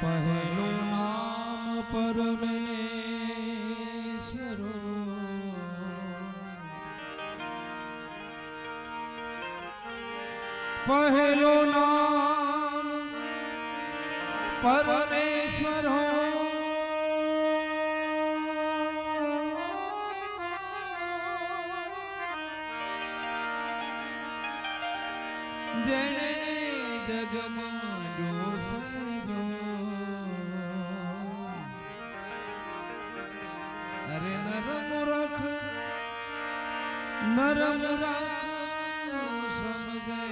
पहलो नाम परमेश्वर, पहलो नाम परमेश्वर हो। जय जगमांडो सजो, अरे नरम रख नरम रख समझे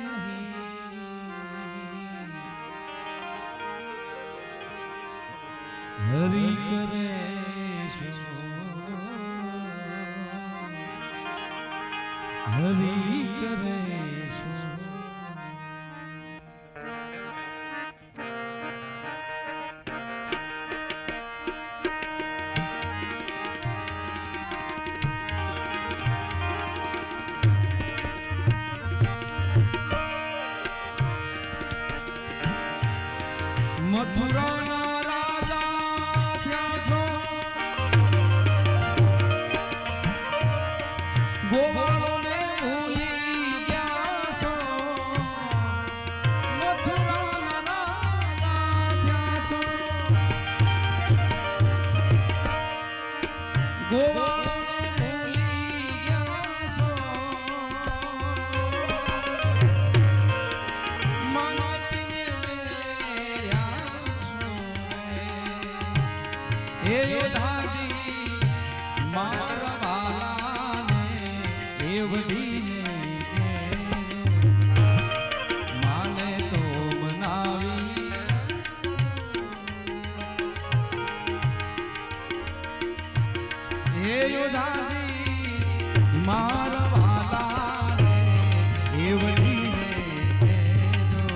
नहीं, हरि करे हरि करे। मथुरा ना राजा क्या छो, गोवालों ने भूली क्या सो। मथुरा ना राजा क्या छो, गोवालों ने भूली क्या सो। हे योधाजी मारा वाला ने देवडी ने माने तो मनावी। हे योधाजी मारा वाला ने देवडी ने दो।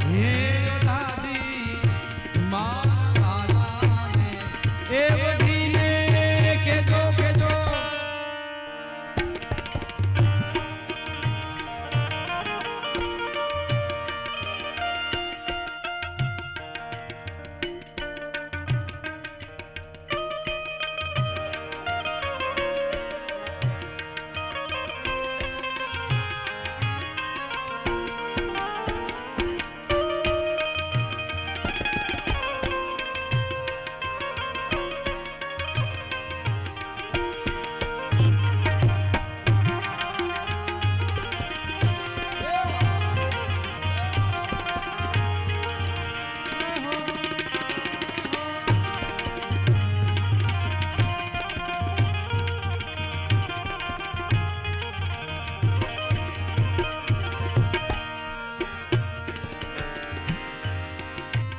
हे योधाजी मारा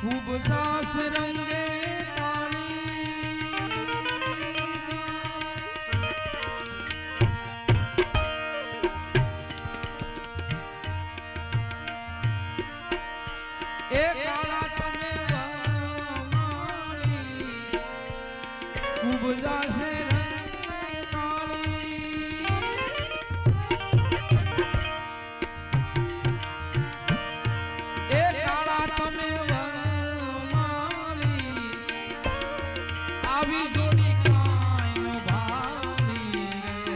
खूब सास रंगे काली, एक काला तने वाली, खूब सास रंगे काली। एक काला तने जोड़ी कायन भाली रे।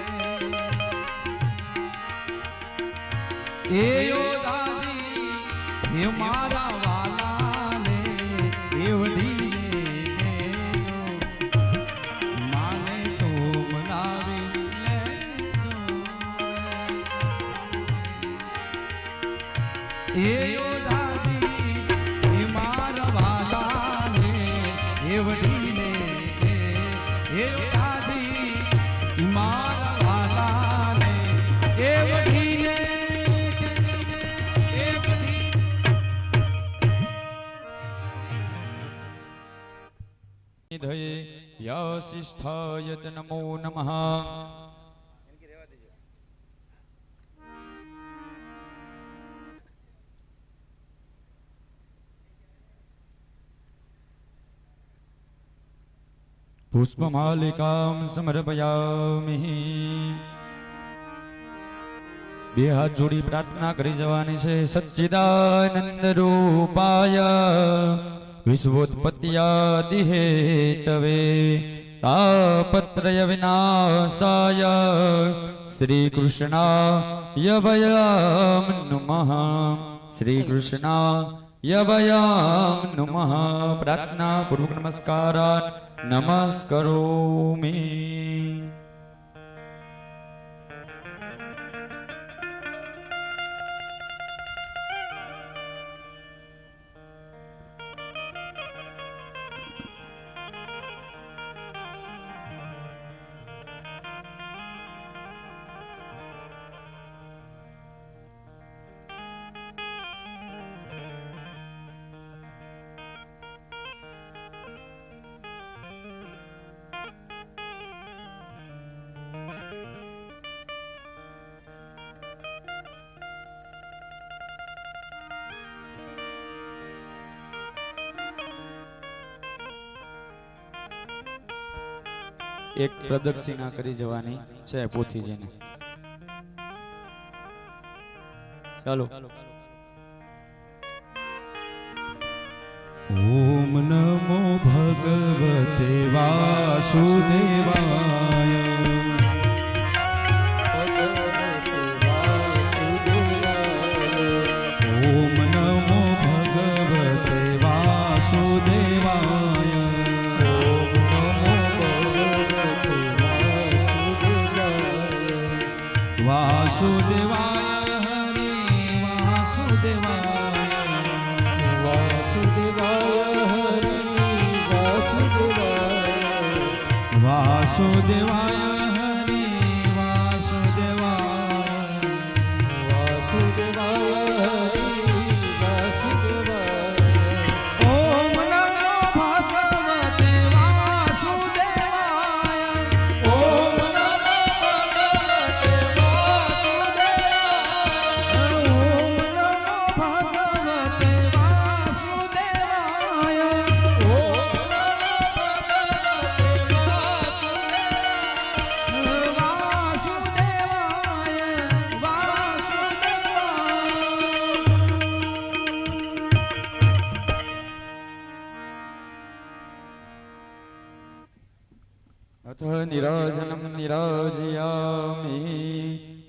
योदाजी हे मारा वाला ने देवडी ने माने तो मनावी ले दो। योदाजी हे मारा वाला ने देवडी ने दादी मारा वाला ने देवडी ने धये यासिष्ठाय च नमो नमः। पुष्पमालिकां समर्पयामि। બે હાથ જોડી પ્રાર્થના કરી જવાની છે. સચ્ચિદાનંદ રૂપાય વિશ્વોત્પત્યાદિ હેતવે તાપત્રય વિનાશાય શ્રી કૃષ્ણાય વયમ નમઃ. શ્રી કૃષ્ણાય વયમ નમઃ. પ્રાર્થના પૂર્વક નમસ્કારાન નમસ્કરોમિ. એક પ્રદક્ષિણા કરી જવાની છે પોથીજીને. ચાલો. ઓમ નમો ભગવતે વાસુદેવાય. ઓમ નમો ભગવતે વાસુદેવાય. વાસુદેવાય હરે વાસુદેવાય. વાસુદેવાય હરે વાસુદેવાય. વાસુદેવાય હરે વાસુદેવાય. વાસુદેવાય હરે વાસુદેવાય. ઓમ નમો ભગવતે વાસુદેવાય. ઓમ અથ નિરાજનમ નિરાજયામિ.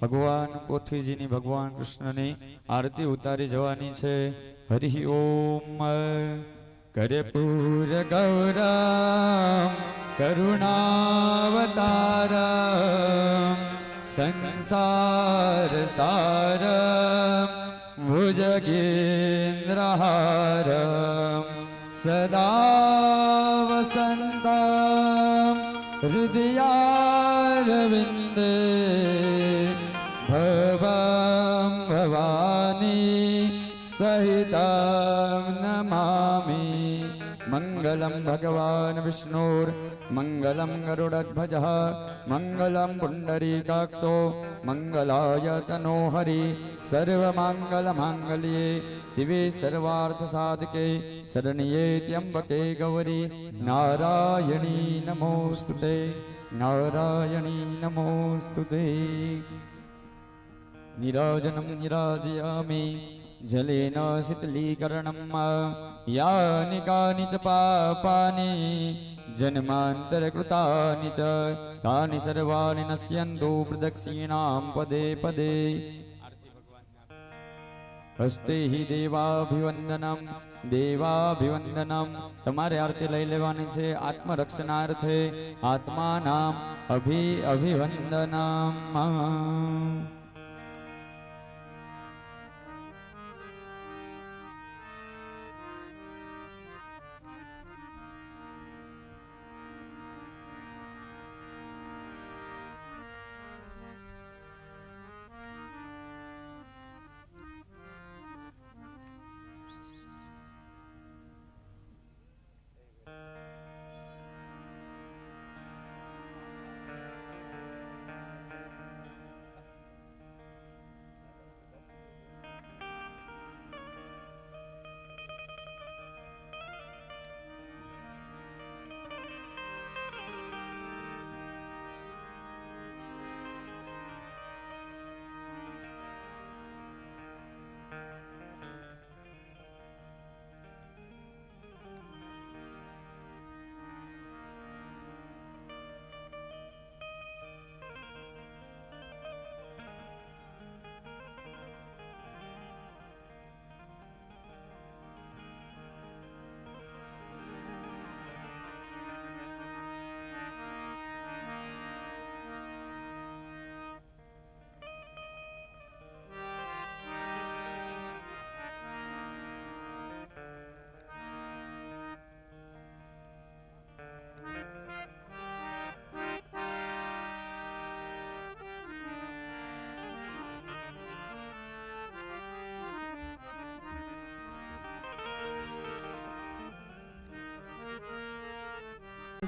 ભગવાન પોથીજીની ભગવાન કૃષ્ણની આરતી ઉતારી જવાની છે. હરિ ઓમ. કર્પૂર ગૌરમ કરુણાવતારમ સંસાર સારમ ભુજગેન્દ્રહારમ સદા વસંતમ હૃદયારવિંદે ભવમ ભવાની સહિતમ નમામિ. મંગલમ ભગવાન વિષ્ણુર મંગલમ ગરુડધ્વજઃ મંગલમ પુંડરીકાક્ષો મંગલાય તનો હરિ. સર્વમાંગલમાંગલ્યે શિવે સર્વાર્થ સાધકે શરણ્યે ત્ર્યંબકે ગૌરી નારાયણી નમોસ્તુતે. નારાયણી નમોસ્તુતે. નિરાજનમ નિરાજયામિ જલેન શીતલીકરણમ. યાનિ કાનિ ચ પાપાની જન્માંતરકૃતાનિ ચ તાનિ સર્વાણિ નશ્યન્તુ પ્રદક્ષિણામ પદે પદે. હસ્તે હિ દેવાભિવંદનમ દેવાભિવંદનમ. તમારે આરતી લઈ લેવાની છે આત્મરક્ષણાર્થે. આત્માનામ અભિવંદનમ.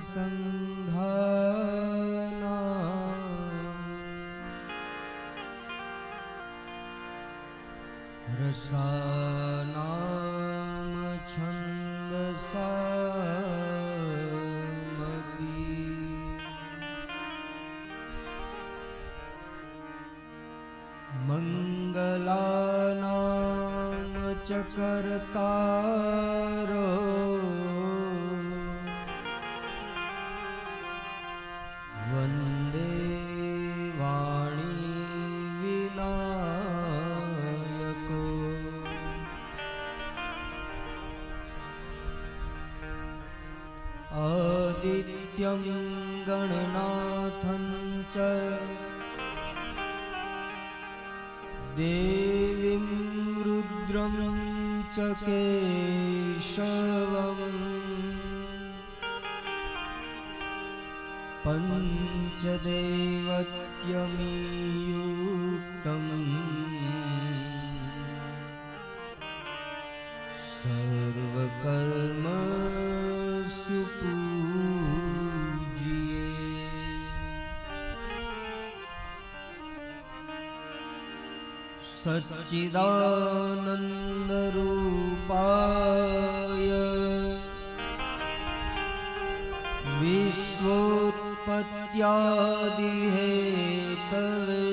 सङ्घानां रसानां छन्दसामपि मङ्गलानां च कर्तारो वन्दे वाणी विनायको आदित्यं गणनाथं च देवीं रुद्रं च केशवम् पञ्चदेवत्यमीयुक्तं सर्वकर्मसु पूज्ये सच्चिदानन्दरूपाय विश्वोत्पत्त्यादिहेतवे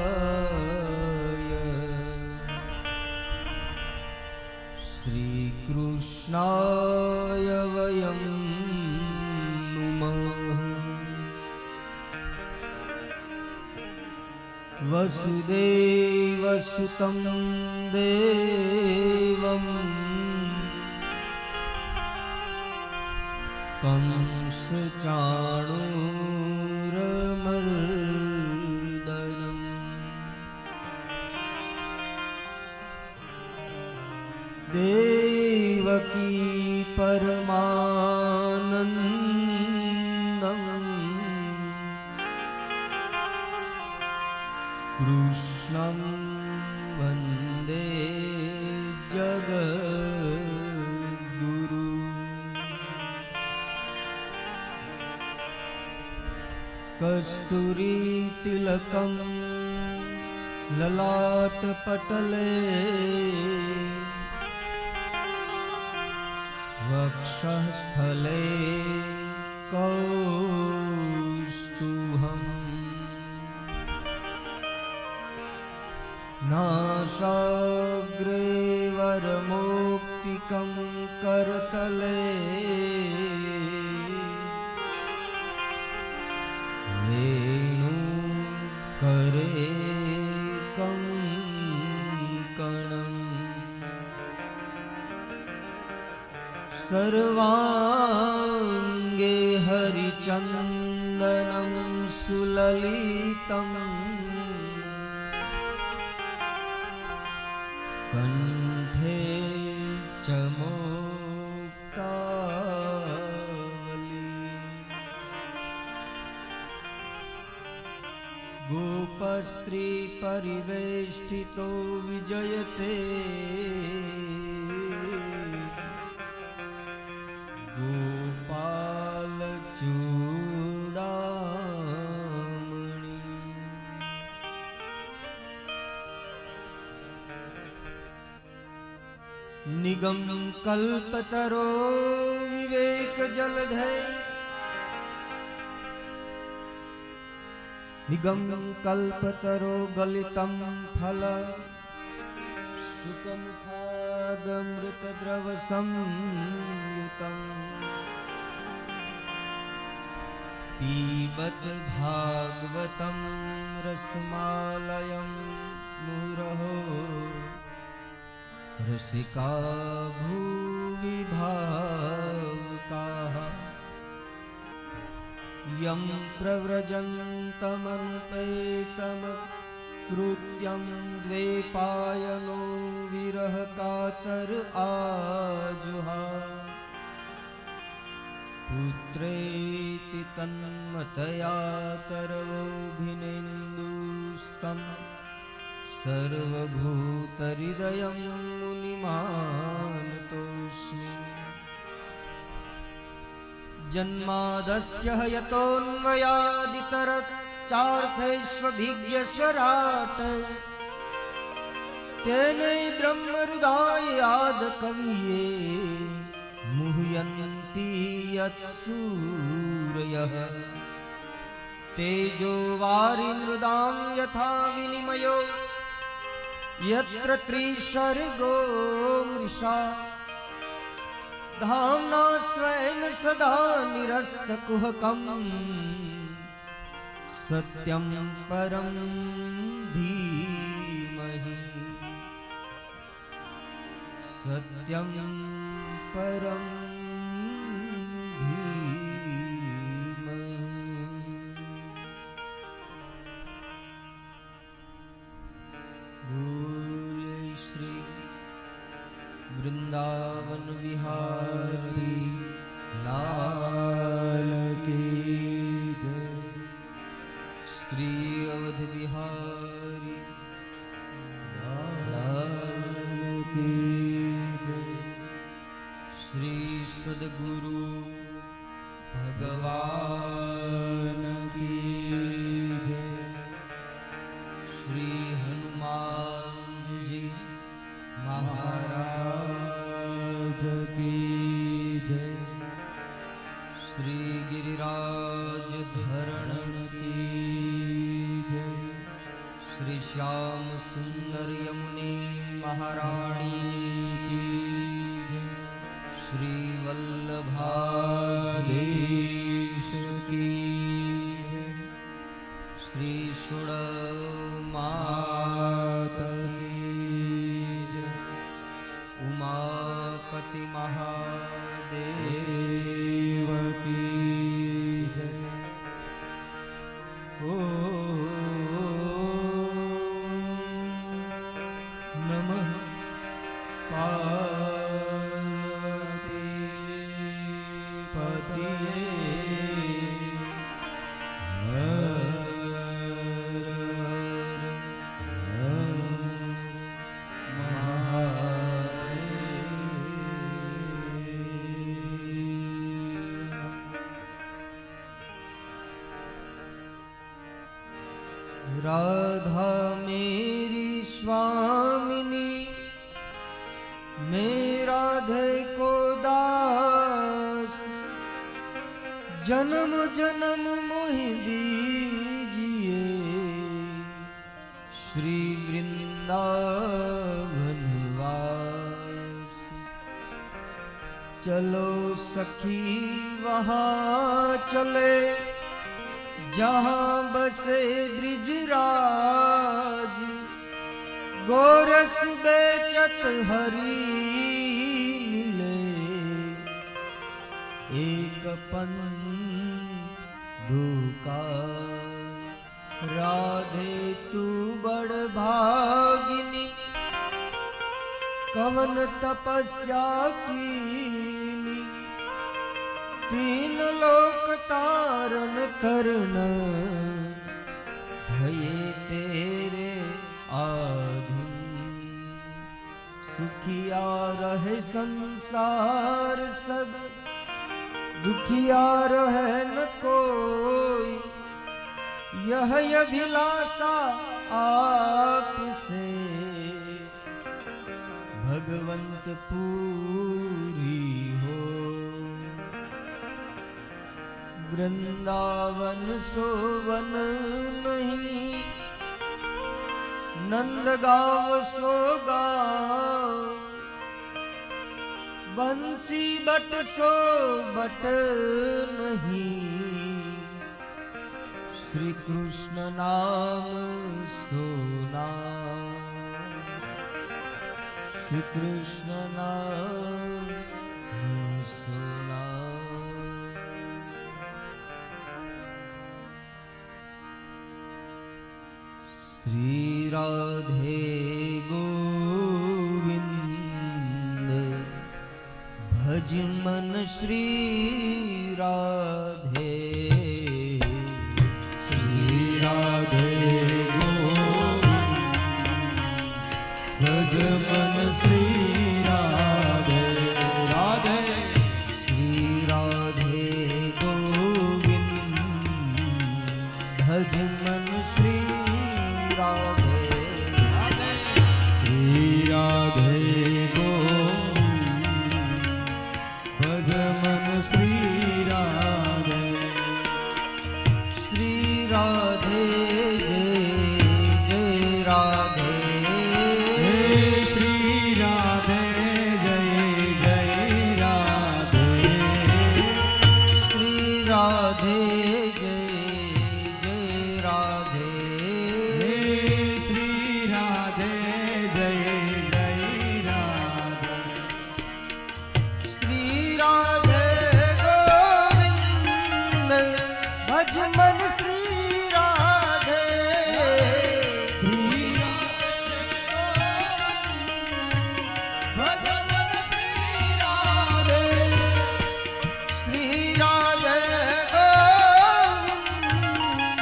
तापत्रयविनाशाय श्रीकृष्णाय वयं नुमः। वसुदेवसुतं देवं कंसचाणूरमर्दनम् देवकी परमानन्दम् कृष्णं वन्दे जगद्गुरु। कस्तूरीतिलकं ललाटपटले वक्षस्थले कौस्तुभम् नासाग्रे वरमौक्तिकं करतले वेणुकरे कङ्कणम् सर्वाङ्गे हरिचन्दनं सुललितम् कंठे च मुक्तावली गोपस्त्री परिवेष्टितो विजयते गोपालचूडामणि निगम कल्पतरो विवेक जलधे निगम कल्पतरो गलितं फल शुकमुखादमृतद्रव संयुतम् पीबत भागवतं रसमालयं मुहुरहो रसिका भुवि भावुकाः यं प्रव्रजन्तमनुपेतमकृत्यं द्वैपायनो विरह कातर आजुहाव पुत्रेति तन्मतया तरवोऽभिनेन्दुस्तं सर्वभूतहृदयं मुनिमानतोऽस्मि। जन्मादस्य यतोऽन्वयादितरच्चार्थेष्वभिज्ञस्वराट् तेने ब्रह्महृदायादकविये मुह्यन्ति यत्सूरयः। तेजो वारिमृदां यथा विनिमयो यत्र त्रिसर्गो मृषा धाम्ना स्वेन सदा निरस्तकुहकं सत्यं परं धीमहि। सत्यं परं वृंदावन विहारी लाल की जय। श्री अवध बिहारी लाल की जय। श्री सद्गुरु भगवान की जय। श्री हनुमान जी महाराज की जय। श्री गिरिराज धरण की जय। श्री श्याम सुंदर यमुने महारानी की जय। श्री वल्लभाधीश की जय। श्री सुड़ माता उमापति महादेव की जय। ओम नमः पार्वती पतये राधा मेरी स्वामिनी मैं राधे को दास जन्म जन्म मोहि दीजिए श्री वृंदावन वास। चलो सखी वहाँ चले जहाँ बसे ब्रिजराज गोरस बेचत हरी मिले एक पंडुका। राधे तू बड़ भागिनी कवन तपस्या कीनी तीन लोक तारण तरन भये तेरे आधुन। सुखिया रहे संसार सब दुखिया रहे न कोई यह अभिलाषा आपसे भगवंत पूरी हो। वृंदावन सोवन नहीं नंद गाँव सो गाँव बंसी बट सो बट नहीं श्री कृष्ण नाम सो नाम। श्री कृष्ण नाम सो नाम। श्री राधे गोविंद भज मन श्री राधे। श्री राधे गोविंद राधे जय जय राधे श्री राधे जय जय राधे श्री राधे जय जय राधे श्री राधे जय जय राधे श्री राधे गोविंद भज मन श्री राधे श्री श्री राधे गोविंद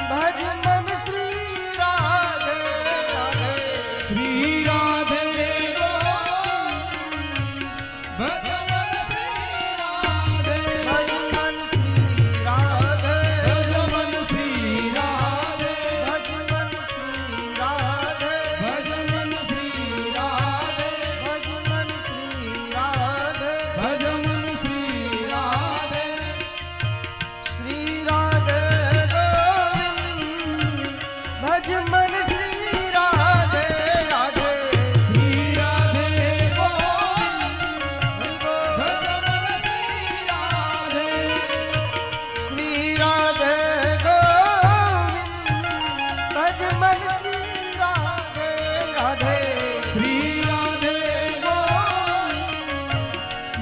भज मन श्री राधे राधे श्री राधे भगवान श्री राधे भज मन श्री राधे भगवान श्री राधे भज मन श्री राधे भगवान श्री राधे भज मन श्री राधे भगवान श्री राधे श्री राधे गोविंद भज मन श्री राधे राधे श्री राधे गोविंद भज भगवान श्री राधे श्री राधे गोविंद भज मन श्री राधे राधे श्री राधे गोविंद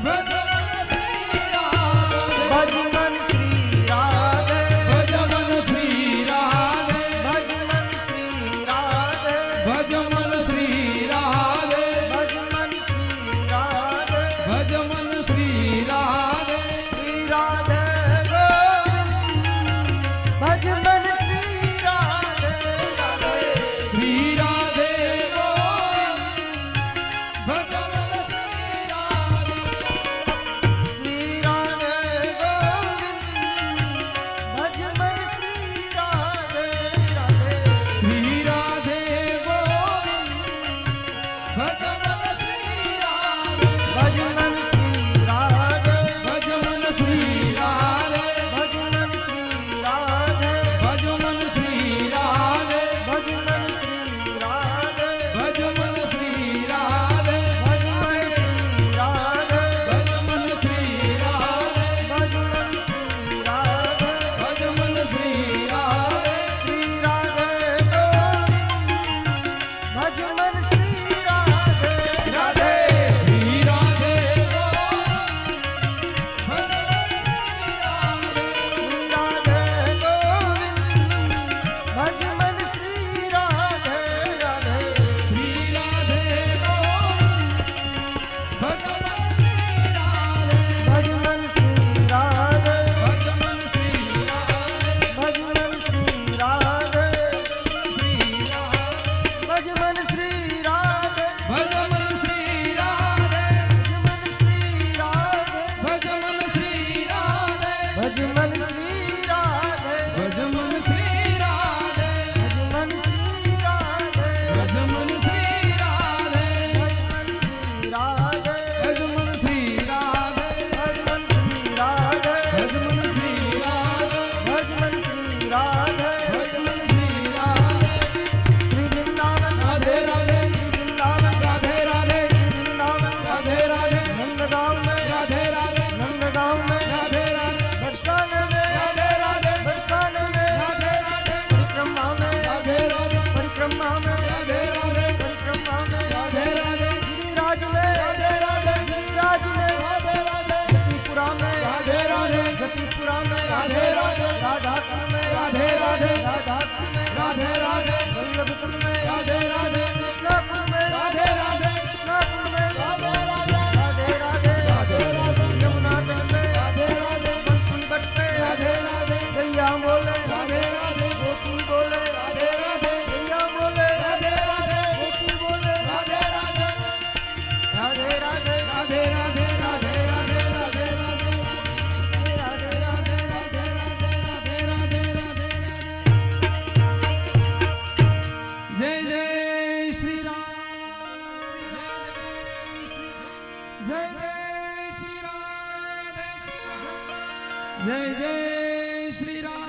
भगवान श्री राधे भज मन श्री राधे भगवान श्री राधे भज मन श्री राधे भगवान श्री राधे भज मन श्री राधे भगवान श्री राधे श्री राधे गोविंद भज मन श्री राधे राधे श्री राधे गोविंद भगवान श्री राधे श्री राधे गोविंद भज मन श्री राधे राधे श्री राधे गोविंद भगवान श्री राधे भज मन श्री राधे भगवान श्री राधे भज मन श्री राधे भगवान श्री राधे भज मन श्री राधे भगवान श्री राधे भज मन श्री राधे भगवान श्री राधे भज मन श्री राधे भगवान श्री राधे श्री राधे गोविंद भज मन श्री राधे राधे श्री राधे गोविंद भगवान श्री राधे श्री राधे गोविंद भज मन श्री राधे राधे श्री राधे गोविंद भगवान श्री राधे भज मन श्री राधे भगवान श्री राधे भज मन श्री राधे श्री राधे भज मन श्री राधे भगवान श्री राधे भज मन श्री राधे भगवान श्री राधे भज मन श्री राधे भगवान श्री राधे भज मन श्री राधे भगवान श्री राधे भज मन श्री राधे भगवान श्री राधे भज मन श्री राधे भगवान श्री राधे श्री वृंदावन राधे राधे श्री वृंदावन राधे राधे श्री वृंदावन राधे राधे नंदगांव में राधे राधे नंदगांव में राधे राधे बरसाने में राधे राधे बरसाने में राधे राधे परिक्रमा में राधे राधे परिक्रमा में राधे राधे परिक्रमा में राधे राधे गिरिराज में राधे राधे गिरिराज में राधे राधे जतिपुरा में राधे राधे जतिपुरा में राधे राधे राधाकुंड में राधे राधे राधाकुंड में राधे राधे वल्लभकुंड में राधे राधे कृष्णाकुंड में राधे राधे कृष्णाकुंड में राधे राधे राधे राधे राधे राधे यमुना तट में राधे राधे बंसी बट पे राधे राधे गैया बोले राधे राधे गोपी बोले राधे राधे गैया बोले राधे राधे गोपी बोले राधे राधे राधे राधे राधे राधे राधे राधे राधे राधे राधे राधे राधे राधे राधे राधे जय जय श्री राम जय जय श्री राम जय जय श्री राम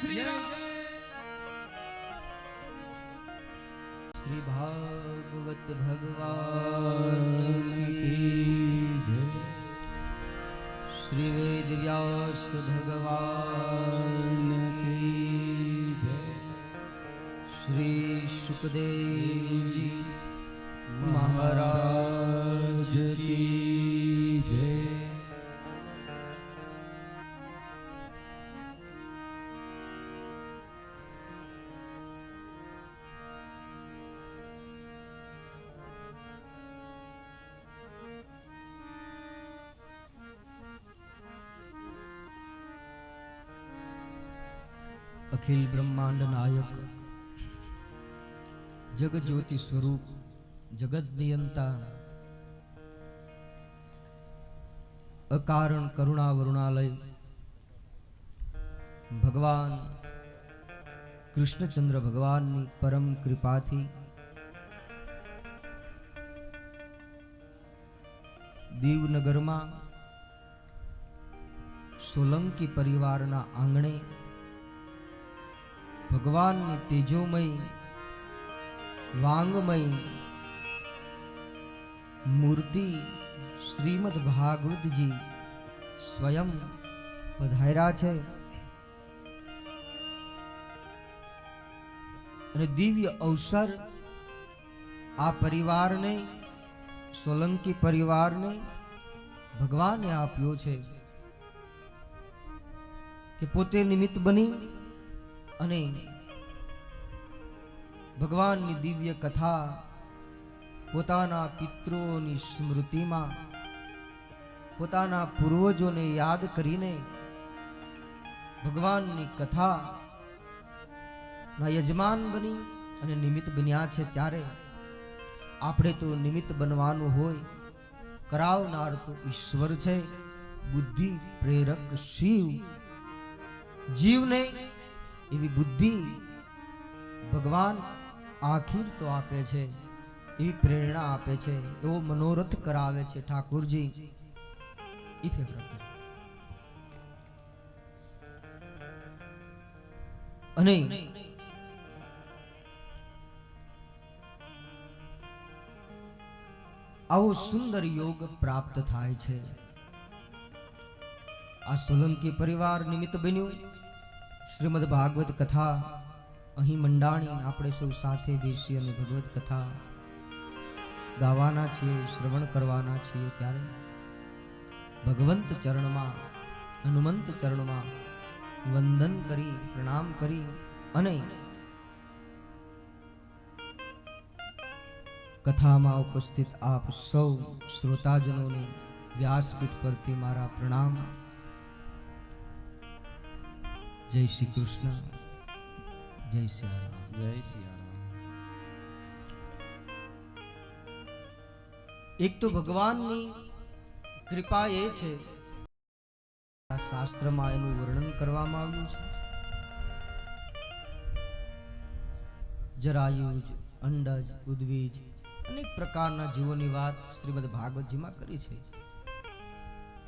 श्री राम શ્રી ભાગવત ભગવાન કી જય. શ્રી વેદ વ્યાસ ભગવાન કી જય. શ્રી સુખદેવજી મહારાજ કી જય. અખિલ બ્રહ્માંડ નાયક જગત જ્યોતિ સ્વરૂપ જગત નિયંતા અકારણ કરુણા વરુણાલય ભગવાન કૃષ્ણચંદ્ર ભગવાનની પરમ કૃપાથી દીવનગરમાં સોલંકી પરિવારના આંગણે ભગવાનની તેજોમય વાંગમય મૂર્તિ શ્રીમદ ભાગવતજી સ્વયં પધાર્યા છે અને દિવ્ય અવસર આ પરિવારને સોલંકી પરિવારને ભગવાને આપ્યો છે કે પોતે નિમિત્ત બની અને ભગવાનની દિવ્ય કથા પોતાના પિતૃઓની સ્મૃતિમાં પોતાના પૂર્વજોને યાદ કરીને ભગવાનની કથા ના યજમાન બની અને નિમિત્ત બન્યા છે. ત્યારે આપણે તો નિમિત્ત બનવાનું હોય, કરાવનાર તો ઈશ્વર છે. બુદ્ધિ પ્રેરક શિવ, જીવને એવી બુદ્ધિ ભગવાન આખીર તો આપે છે, એવી પ્રેરણા આપે છે, એવો મનોરથ કરાવે છે ઠાકુરજી. અને આવો સુંદર યોગ પ્રાપ્ત થાય છે. આ સોલંકી પરિવાર નિમિત્ત બન્યું. શ્રીમદ ભાગવત કથા અહીં મંડાણી આપણે સૌ સાથે બેસી અને ભગવત કથા ગાવાના છીએ, શ્રવણ કરવાના છીએ. ત્યારે ભગવંત ચરણમાં, હનુમંત ચરણમાં વંદન કરી, પ્રણામ કરી અને કથામાં ઉપસ્થિત આપ સૌ શ્રોતાજનોને વ્યાસપીઠ પરથી મારા પ્રણામ. જય શ્રી કૃષ્ણ, જય શ્રી રામ. જય શ્રી રામ. એક તો ભગવાનની કૃપા એ છે, આ શાસ્ત્રમાં એનું વર્ણન કરવામાં આવ્યું છે. જરાયુજ, અંડજ, ઉદ્વીજ અનેક પ્રકારના જીવોની વાત શ્રીમદ ભાગવતજીમાં કરી છે.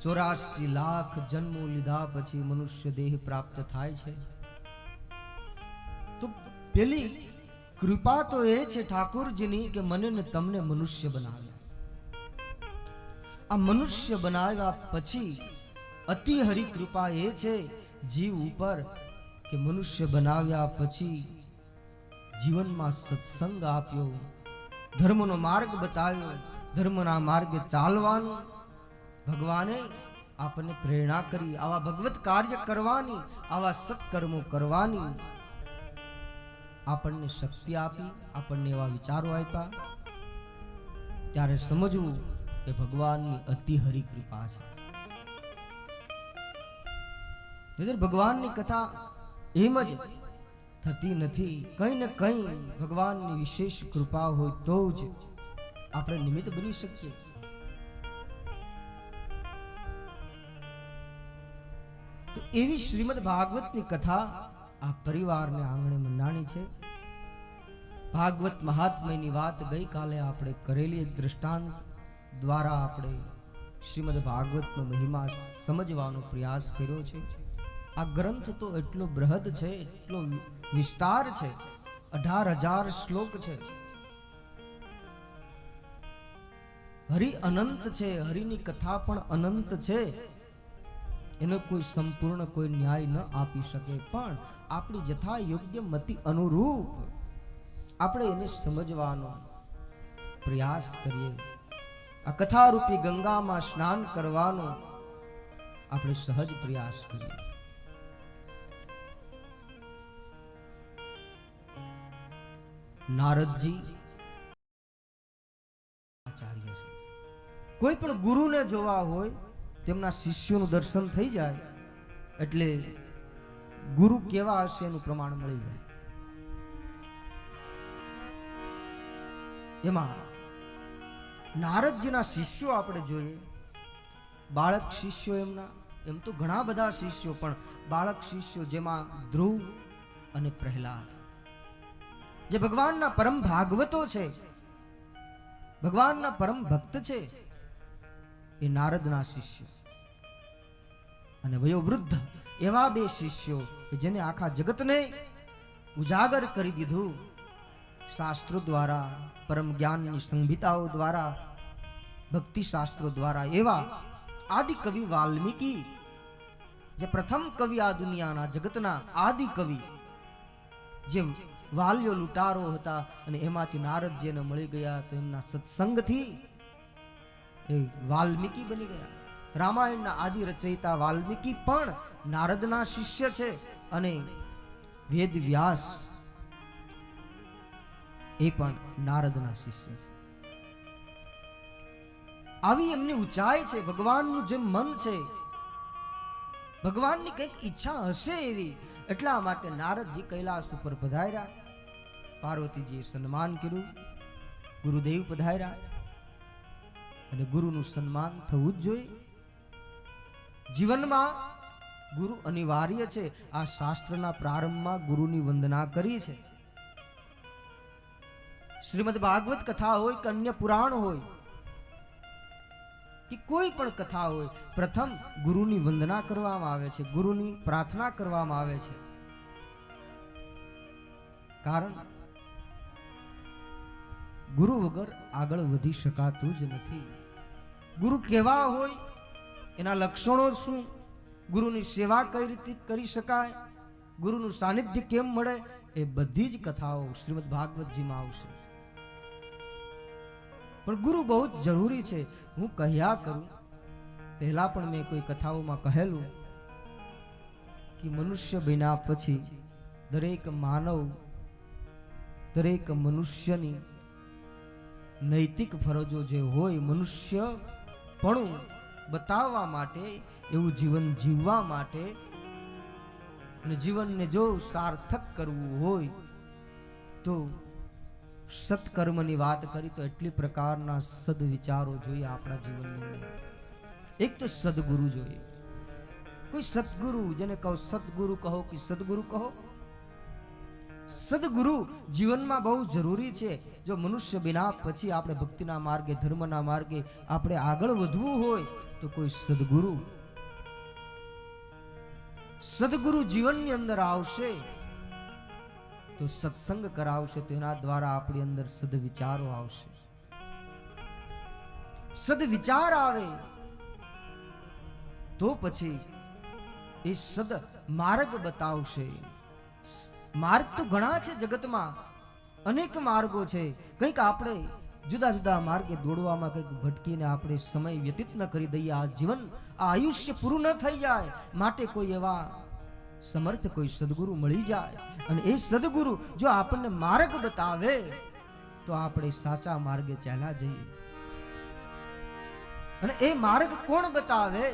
84 લાખ જન્મો લીધા પછી મનુષ્ય દેહ પ્રાપ્ત થાય છે. તો પેલી કૃપા તો એ છે ઠાકુરજીની કે મને ને તમને મનુષ્ય બનાવ્યા. આ મનુષ્ય બનાવ્યા પછી અતિ હરિ કૃપા એ છે જીવ ઉપર કે મનુષ્ય બનાવ્યા પછી જીવનમાં સત્સંગ આપ્યો, ધર્મનો માર્ગ બતાવ્યો, ધર્મના માર્ગે ચાલવાનું ભગવાને આપણને પ્રેરણા કરી. આવા ભગવત કાર્ય કરવાની, આવા સત્કર્મો કરવાની આપણને શક્તિ આપી, આપણને એવા વિચારો આપ્યા. ત્યારે સમજવું કે ભગવાનની અતિ હરિ કૃપા છે. ભગવાનની કથા એમ જ થતી નથી, કઈ ને કઈ ભગવાનની વિશેષ કૃપા હોય તો જ આપણે નિમિત્ત બની શકીએ. તો એવી શ્રીમદ ભાગવતની કથા આ પરિવારને આંગણે મંડાણી છે. ભાગવત મહાત્મ્યની વાત ગઈકાલે આપણે કરેલી એક દ્રષ્ટાંત દ્વારા આપણે શ્રીમદ ભાગવતનો મહિમા સમજવાનો પ્રયાસ કર્યો છે. આ ગ્રંથ તો એટલો બૃહદ છે, એટલો વિસ્તાર છે, 18,000 શ્લોક છે. હરિ અનંત છે, હરિની કથા પણ અનંત છે, એનો કોઈ સંપૂર્ણ કોઈ ન્યાય ન આપી શકે, પણ આપણી જથા યોગ્ય મતિ અનુરૂપ આપણે એને સમજવાનો પ્રયાસ કરીએ. આ કથારૂપી ગંગામાં સ્નાન કરવાનો આપણે સહજ પ્રયાસ કરીએ. નારદજી આચાર્ય છે. કોઈ પણ ગુરુને જોવા હોય તેમના શિષ્યોનું દર્શન થઈ જાય એટલે ગુરુ કેવા હશે એનું પ્રમાણ મળી જાય. એમાં નારદજીના શિષ્યો આપણે જોઈએ, બાળક શિષ્યો એમના, એમ તો ઘણા બધા શિષ્યો, પણ બાળક શિષ્યો જેમાં ધ્રુવ અને પ્રહલાદ જે ભગવાનના પરમ ભાગવતો છે, ભગવાનના પરમ ભક્ત છે, એ નારદના શિષ્ય. અને વયોવૃદ્ધ એવા બે શિષ્યો કે જેને આખા જગતને ઉજાગર કરી દીધું શાસ્ત્રો દ્વારા, પરમ જ્ઞાનની સંહિતાઓ દ્વારા, ભક્તિ શાસ્ત્રો દ્વારા, એવા આદિ કવિ વાલ્મીકી, જે પ્રથમ કવિ આ દુનિયાના જગતના આદિ કવિ, જે વાલ્યો લૂંટારો હતા અને એમાંથી નારદજીને મળી ગયા તો એમના સત્સંગથી એ વાલ્મીકી બની ગયા. રામાયણના આદિ રચયિતા વાલ્મીકી પણ નારદના શિષ્ય છે અને વેદ વ્યાસ એ પણ નારદના શિષ્ય છે. આવી એમની ઊંચાઈ છે. ભગવાનનું જે મન છે, ભગવાનની કંઈક ઈચ્છા હશે એવી, એટલા માટે નારદજી કૈલાસ ઉપર પધાર્યા. પાર્વતીજીએ સન્માન કર્યું, ગુરુદેવ પધાર્યા અને ગુરુનું સન્માન થવું જ જોઈએ. જીવનમાં ગુરુ અનિવાર્ય છે. આ શાસ્ત્રના પ્રારંભમાં ગુરુની વંદના કરી છે. શ્રીમદ ભાગવત કથા હોય કે અન્ય પુરાણ હોય કે કોઈ પણ કથા હોય, પ્રથમ ગુરુની વંદના કરવામાં આવે છે, ગુરુની પ્રાર્થના કરવામાં આવે છે. કારણ ગુરુ વગર આગળ વધી શકાતું જ નથી. ગુરુ કેવા હોય, એના લક્ષણો શું, ગુરુની સેવા કઈ રીતે કરી શકાય, ગુરુનું સાનિધ્ય કેમ મળે, એ બધી જ કથાઓ શ્રીમદ ભાગવતજીમાં આવશે. પણ ગુરુ બહુ જ જરૂરી છે. હું કહ્યા કરું, પહેલા પણ મેં કોઈ કથાઓમાં કહેલું કે મનુષ્ય બન્યા પછી દરેક માનવ, દરેક મનુષ્યની નૈતિક ફરજો જે હોય, મનુષ્ય પણ બતાવવા માટે, એવું જીવન જીવવા માટે, અને જીવનને જો સાર્થક કરવું હોય તો સત્કર્મની વાત કરી તો એટલી પ્રકારના સદવિચારો જોઈએ આપણા જીવનની અંદર. એક તો સદગુરુ જોઈએ. કોઈ સદગુરુ, જેને કહો સદગુરુ કહો કે સદગુરુ કહો, સદગુરુ જીવનમાં બહુ જરૂરી છે. જો મનુષ્ય બિના પછી આપણે ભક્તિના માર્ગે, ધર્મના માર્ગે આપણે આગળ વધવું હોય તો કોઈ સદગુરુ, સદગુરુ જીવનની અંદર આવશે તો સત્સંગ કરાવશે, તો એના દ્વારા આપણી અંદર સદવિચારો આવશે. સદવિચાર આવે તો પછી એ સદ માર્ગ બતાવશે. માર્ગ તો ઘણા છે જગતમાં, અનેક માર્ગો છે. કંઈક આપણે જુદા જુદા માર્ગે દોડવામાં કંઈક ભટકીને આપણે સમય વ્યતીત ન કરી દઈએ, આ જીવન, આ આયુષ્ય પૂરું ન થઈ જાય, માટે કોઈ એવા સમર્થ કોઈ સદગુરુ મળી જાય અને એ સદગુરુ જો આપણને માર્ગ બતાવે તો આપણે સાચા માર્ગે ચાલ્યા જઈએ. અને એ માર્ગ કોણ બતાવે?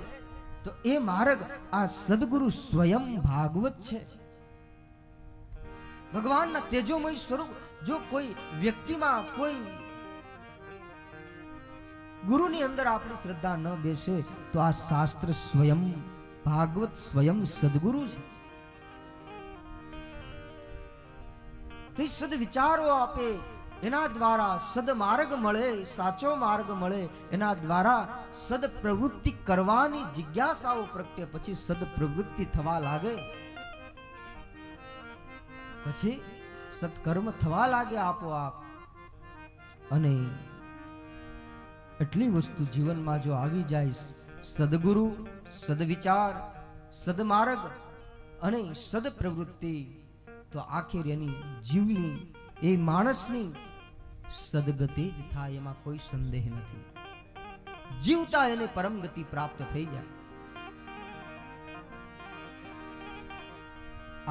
તો એ માર્ગ આ સદગુરુ સ્વયં ભાગવત છે. ભગવાનના તેજોમય સ્વરૂપ જો કોઈ વ્યક્તિમાં, કોઈ ગુરુની અંદર આપણી શ્રદ્ધા ન બેસે તો આ શાસ્ત્ર સ્વયં ભાગવત, સ્વયં સદગુરુ છે. તે સદ વિચારો આપે, એના દ્વારા સદમાર્ગ મળે, સાચો માર્ગ મળે, એના દ્વારા સદ પ્રવૃત્તિ કરવાની જિજ્ઞાસાઓ પ્રગટે, પછી સદ પ્રવૃત્તિ થવા લાગે, પછી સત્કર્મ થવા લાગે આપોઆપ. અને એટલી વસ્તુ જીવનમાં જો આવી જાય, સદગુરુ, સદવિચાર, સદમાર્ગ અને સદપ્રવૃત્તિ, તો આખિર એની જીવની, એ માણસની સદગતિ જ થાય, એમાં કોઈ સંદેહ નથી. જીવતા એને પરમ ગતિ પ્રાપ્ત થઈ જાય.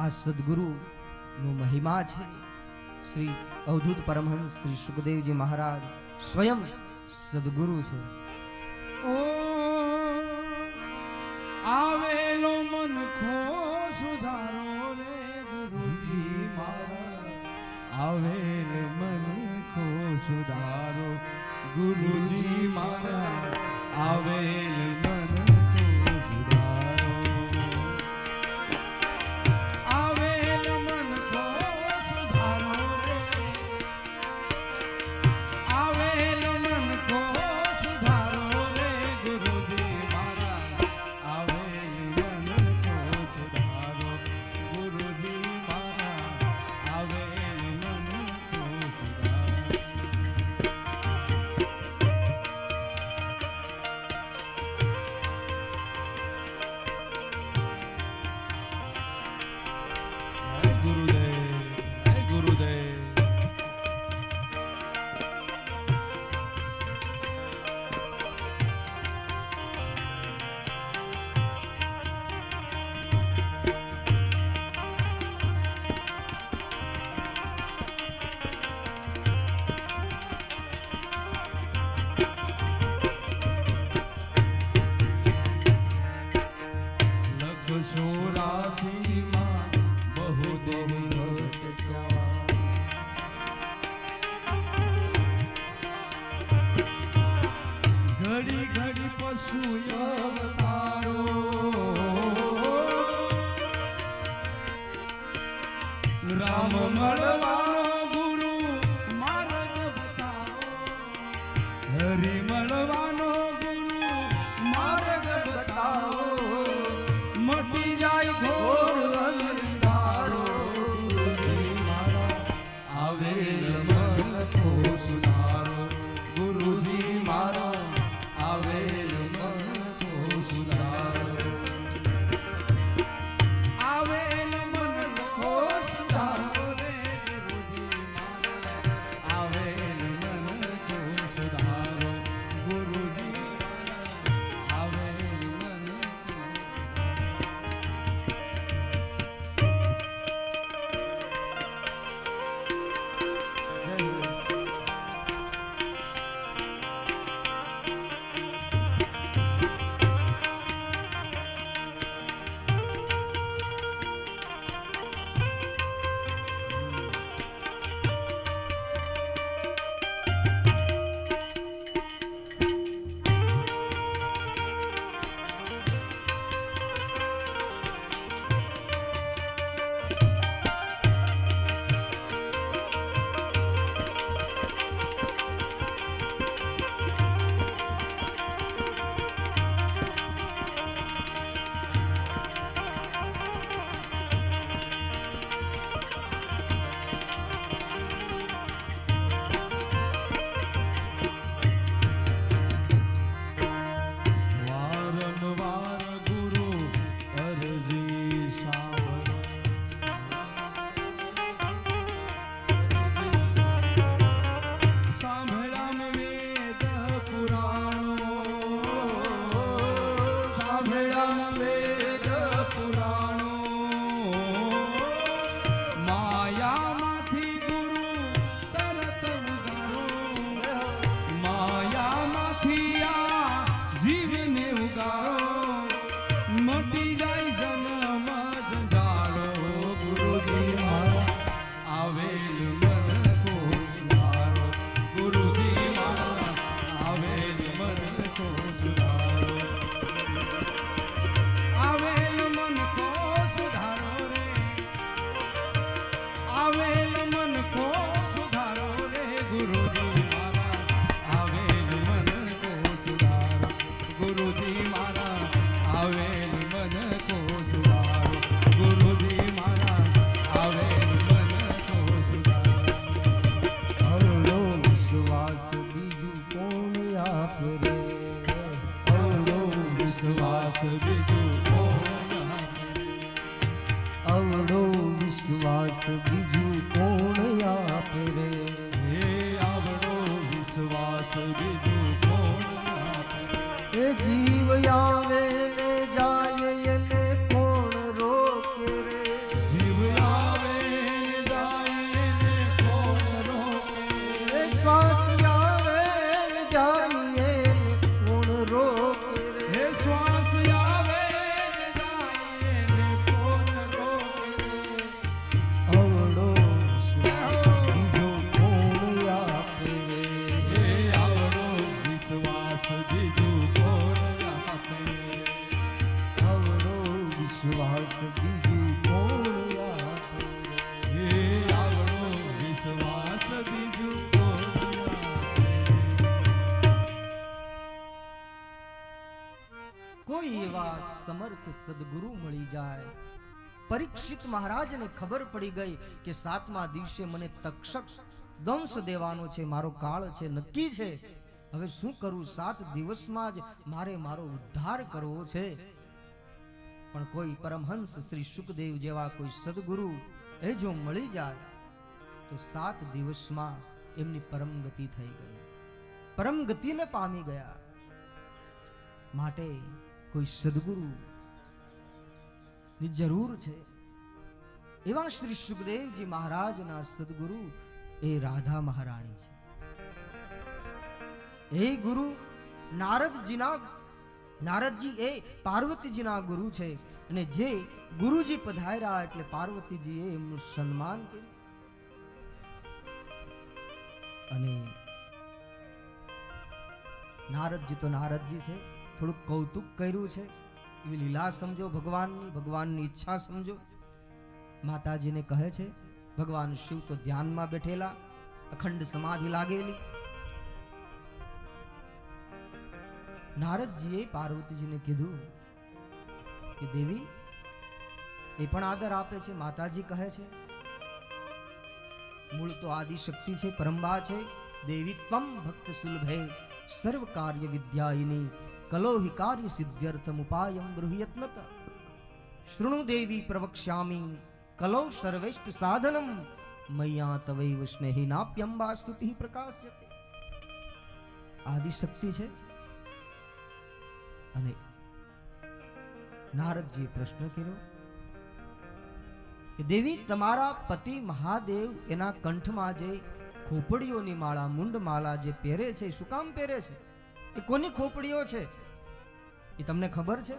આ સદગુરુ નો મહિમા છે. શ્રી અવધૂત પરમહંસ શ્રી સુખદેવજી મહારાજ સ્વયં સદગુરુ છે. ઓ આવેલો મન ખો સુધારો રે ગુરુજી મારા, આવેલ મન ખો સુધારો ગુરુજી મારા, આવેલ મન ખો સુધારો, આવેલ મન ખો સુધારો રે, આવેલ મન ખો સુધારો રે ગુરુજી મારા, આવેલ મન ખો સુધારો ગુરુજી મારા, આવેલ મન ખો સુધારો. જય ગુરુદેવ, જય ગુરુદેવ. લખ 84 માં બહુ દેવ ભટક્યા, ઘડી ઘડી પશુ અવતારો, રામ મળવાનો ગુરુ માર્ગ બતાવો, હરિ મળવાનો ગુરુ માર્ગ બતાવો, મટી જાય ઘોર અંધારો ગુરુજી મારા, આવેલ મન ખો સુધારો ગુરુજી મારા, આવેલ મન ખો સુધારો, આવેલ મન ખો સુધારો રે ગુરુજી મારા, આવેલ મન ખો સુધારો ગુરુ વિશ્વાસ બીજું કોણ આપે રે હે આવડો વિશ્વાસ બીજું કોણ આપે એ જીવ આવે ને જાય એને કોણ રોકે રે જીવ આવે જાય ને કોણ રોકે એ શ્વાસ આવે ને જાય એને કોણ રોકે રે હે શ્વાસ આવે ને જાય ને કોણ રોકે અવડો વિશ્વાસ બીજો કોણ આપે રે હે આવડો વિશ્વાસ બીજું કોણ આપે અવડો વિશ્વાસ બીજું કોણ આપે હે આવડો વિશ્વાસ બીજું કોણ આપે કોઈ એવા સમર્થ સદગુરુ મળી જાય પરીક્ષિત મહારાજને ખબર પડી ગઈ કે 7મા દિવસે મને તક્ષક દંશ દેવાનો છે, મારો કાળ છે, નક્કી છે. હવે શું કરું? 7 દિવસમાં જ મારે મારો ઉદ્ધાર કરવો છે. પણ કોઈ પરમહંસ શ્રી સુખદેવ જેવા કોઈ સદગુરુ એ જો મળી જાય તો 7 દિવસમાં એમની પરમ ગતિ થઈ ગઈ, પરમ ગતિને પામી ગયા. માટે કોઈ સદગુરુ ની જરૂર છે. એવા શ્રી સુખદેવજી મહારાજના સદગુરુ એ રાધા મહારાણી છે. એ ગુરુ નારદજી એ પાર્વતીજીના ગુરુ છે. અને જે ગુરુજી પધાર્યા એટલે પાર્વતીજીએ એમનું સન્માન કર્યું. અને નારદજી તો નારદજી છે, થોડુંક કૌતુક કર્યું છે. એવી લીલા સમજો ભગવાનની, ભગવાનની ઈચ્છા સમજો. માતાજીને કહે છે ભગવાન શિવ તો ધ્યાનમાં બેઠેલા, અખંડ સમાધિ લાગેલી. નારદજીએ પાર્વતીજીને કીધું કે દેવી એ પણ આદર આપે છે. માતાજી કહે છે મૂળ તો આદિશક્તિ છે, પરંબા છે. દેવી ત્વમ ભક્ત સુલભે સર્વ કાર્ય વિદ્યાયિની કલોહિ કાર્ય સિદ્ધ્યર્થમ ઉપાયમ બૃહ્યત્નત શૃણુ દેવી પ્રવક્ષ્યામિ કલો સર્વેષ્ટ સાધનમ મૈયા તવૈવ સ્નેહિનાપ્યંબા સ્તુતિ પ્રકાશ્યતે. આદિશક્તિ છે. અને નારદજીએ પ્રશ્ન કર્યો કે દેવી તમારા પતિ મહાદેવ એના કંઠમાં જે ખોપડીઓની માળા, મુંડ માળા જે પહેરે છે, શું કામ પહેરે છે? એ કોની ખોપડીઓ છે? એ તમને ખબર છે?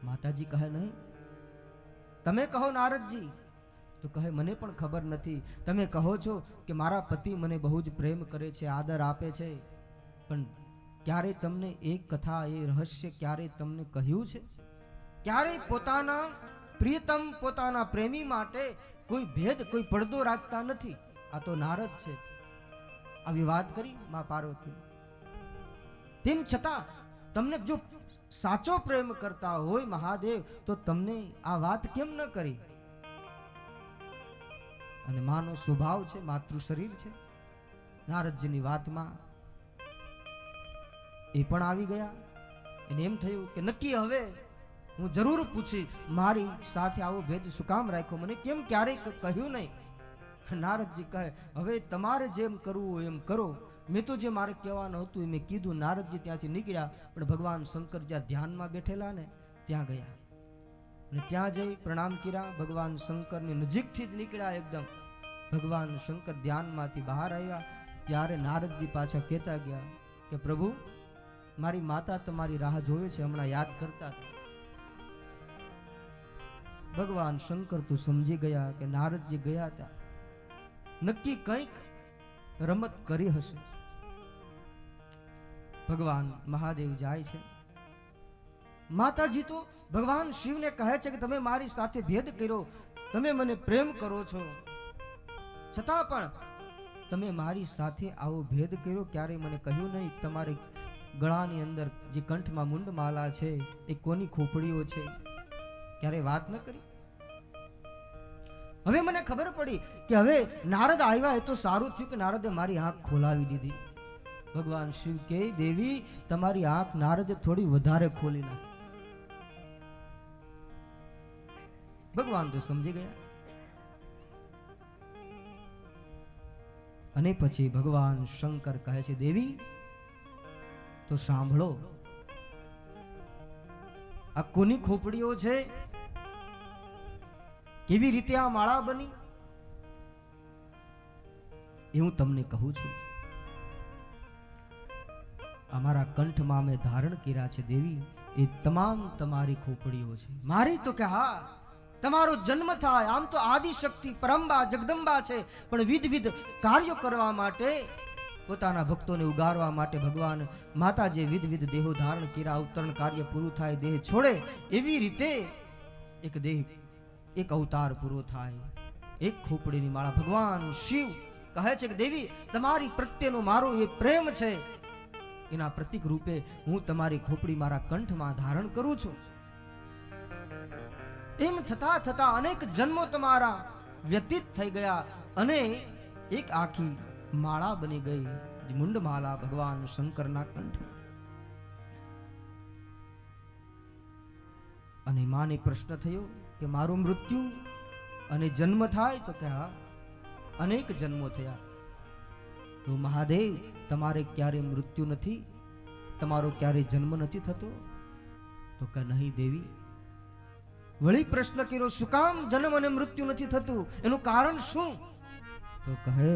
માતાજી કહે નહીં. તમે કહો નારદજી. તો કહે મને પણ ખબર નથી. તમે કહો છો કે મારા પતિ મને બહુ જ પ્રેમ કરે છે, આદર આપે છે, પણ ક્યારે તમને એક કથા, એ રહસ્ય ક્યારે તમને કહ્યું છે? ક્યારે પોતાના પ્રિયતમ, પોતાના પ્રેમી માટે કોઈ ભેદ, કોઈ પડદો રાખતા નથી. આ તો નારદ છે. આવી વાત કરી માં પાર્વતી. તેમ છતાં તમને જો સાચો પ્રેમ કરતા હોય મહાદેવ તો તમને આ વાત કેમ ન કરી? અને માનો સ્વભાવ છે, માતૃ શરીર છે. નારદજીની વાતમાં એ પણ આવી ગયા. એને એમ થયું કે નક્કી હવે હું જરૂર પૂછી, મારી સાથે આવો ભેદ શું કામ રાખ્યો? મને કેમ ક્યારેય કહ્યું નહીં? નારદજી કહે હવે તમારે જેમ કરવું હોય એમ કરો. મેં તો જે મારે કહેવાનું હતું એ મેં કીધું. નારદજી ત્યાંથી નીકળ્યા, પણ ભગવાન શંકર જ્યાં ધ્યાનમાં બેઠેલા ને ત્યાં ગયા. અને ત્યાં જઈ પ્રણામ કર્યા. ભગવાન શંકરની નજીકથી જ નીકળ્યા એકદમ. ભગવાન શંકર ધ્યાનમાંથી બહાર આવ્યા ત્યારે નારદજી પાછા કહેતા ગયા કે પ્રભુ મારી માતા તમારી રાહ જોવે છે, હમણાં યાદ કરતા હતા. ભગવાન શંકર તો સમજી ગયા કે નારદજી ગયા હતા, નક્કી કંઈક રમત કરી હશે. ભગવાન મહાદેવ જાય છે. માતાજી તો ભગવાન શિવને કહે છે કે તમે મારી સાથે ભેદ કર્યો, તમે મને પ્રેમ કરો છો, છતાં પણ તમે મારી સાથે આવો ભેદ કર્યો, ક્યારે મને કહ્યું નહીં. તમારી ગળાની અંદર જે કંઠમાં મુંડ માલા છે એ કોની ખોપડીઓ છે, ક્યારે વાત ન કરી. હવે મને ખબર પડી કે હવે નારદ આવ્યા એ તો સારું થયું કે નારદે મારી આંખ ખોલાવી દીધી. ભગવાન શિવ કહે દેવી તમારી આંખ નારદે થોડી વધારે ખોલી નાખી. ભગવાન તો સમજી ગયા. અને પછી ભગવાન શંકર કહે છે, દેવી તો સાંભળો, આ કોની ખોપડીઓ છે, કેવી રીતે આ માળા બની, એ હું તમને કહું છું. અમારા કંઠમાં મેં ધારણ કર્યા છે દેવી, એ તમામ તમારી ખોપડીઓ છે. મારી તો કે હા, તમારો જન્મ થાય, આમ તો આદિશક્તિ પરંબા જગદંબા છે, પણ વિવિધ કાર્યો કરવા માટે, પોતાના ભક્તોને ઉગારવા માટે ભગવાન માતાજી વિવિધ દેહો ધારણ કર્યા. અવતરણ કાર્ય પૂરું થાય, દેહ છોડે, એવી રીતે એક દેહ, એક અવતાર પૂરો થાય, એક ખોપડીની માળા. ભગવાન શિવ કહે છે કે દેવી, તમારી પ્રત્યેનો મારો એ પ્રેમ છે, એના પ્રતીક રૂપે હું તમારી ખોપડી મારા કંઠમાં ધારણ કરું છું. એમ થતા થતા અનેક જન્મો તમારા વ્યતીત થઈ ગયા અને એક આખી માળા બની ગઈ, મુંડમાલા ભગવાન શંકરના કંઠ. અને માને પ્રશ્ન થયો કે મારું મૃત્યુ અને જન્મ થાય? તો કે હા, અનેક જન્મો થયા. તો મહાદેવ, તમારે ક્યારે મૃત્યુ નથી, તમારો ક્યારે જન્મ નથી થતો? તો કે નહીં દેવી. વળી પ્રશ્ન કર્યો, શું કામ જન્મ અને મૃત્યુ નથી થતું, એનું કારણ શું? તો કહે,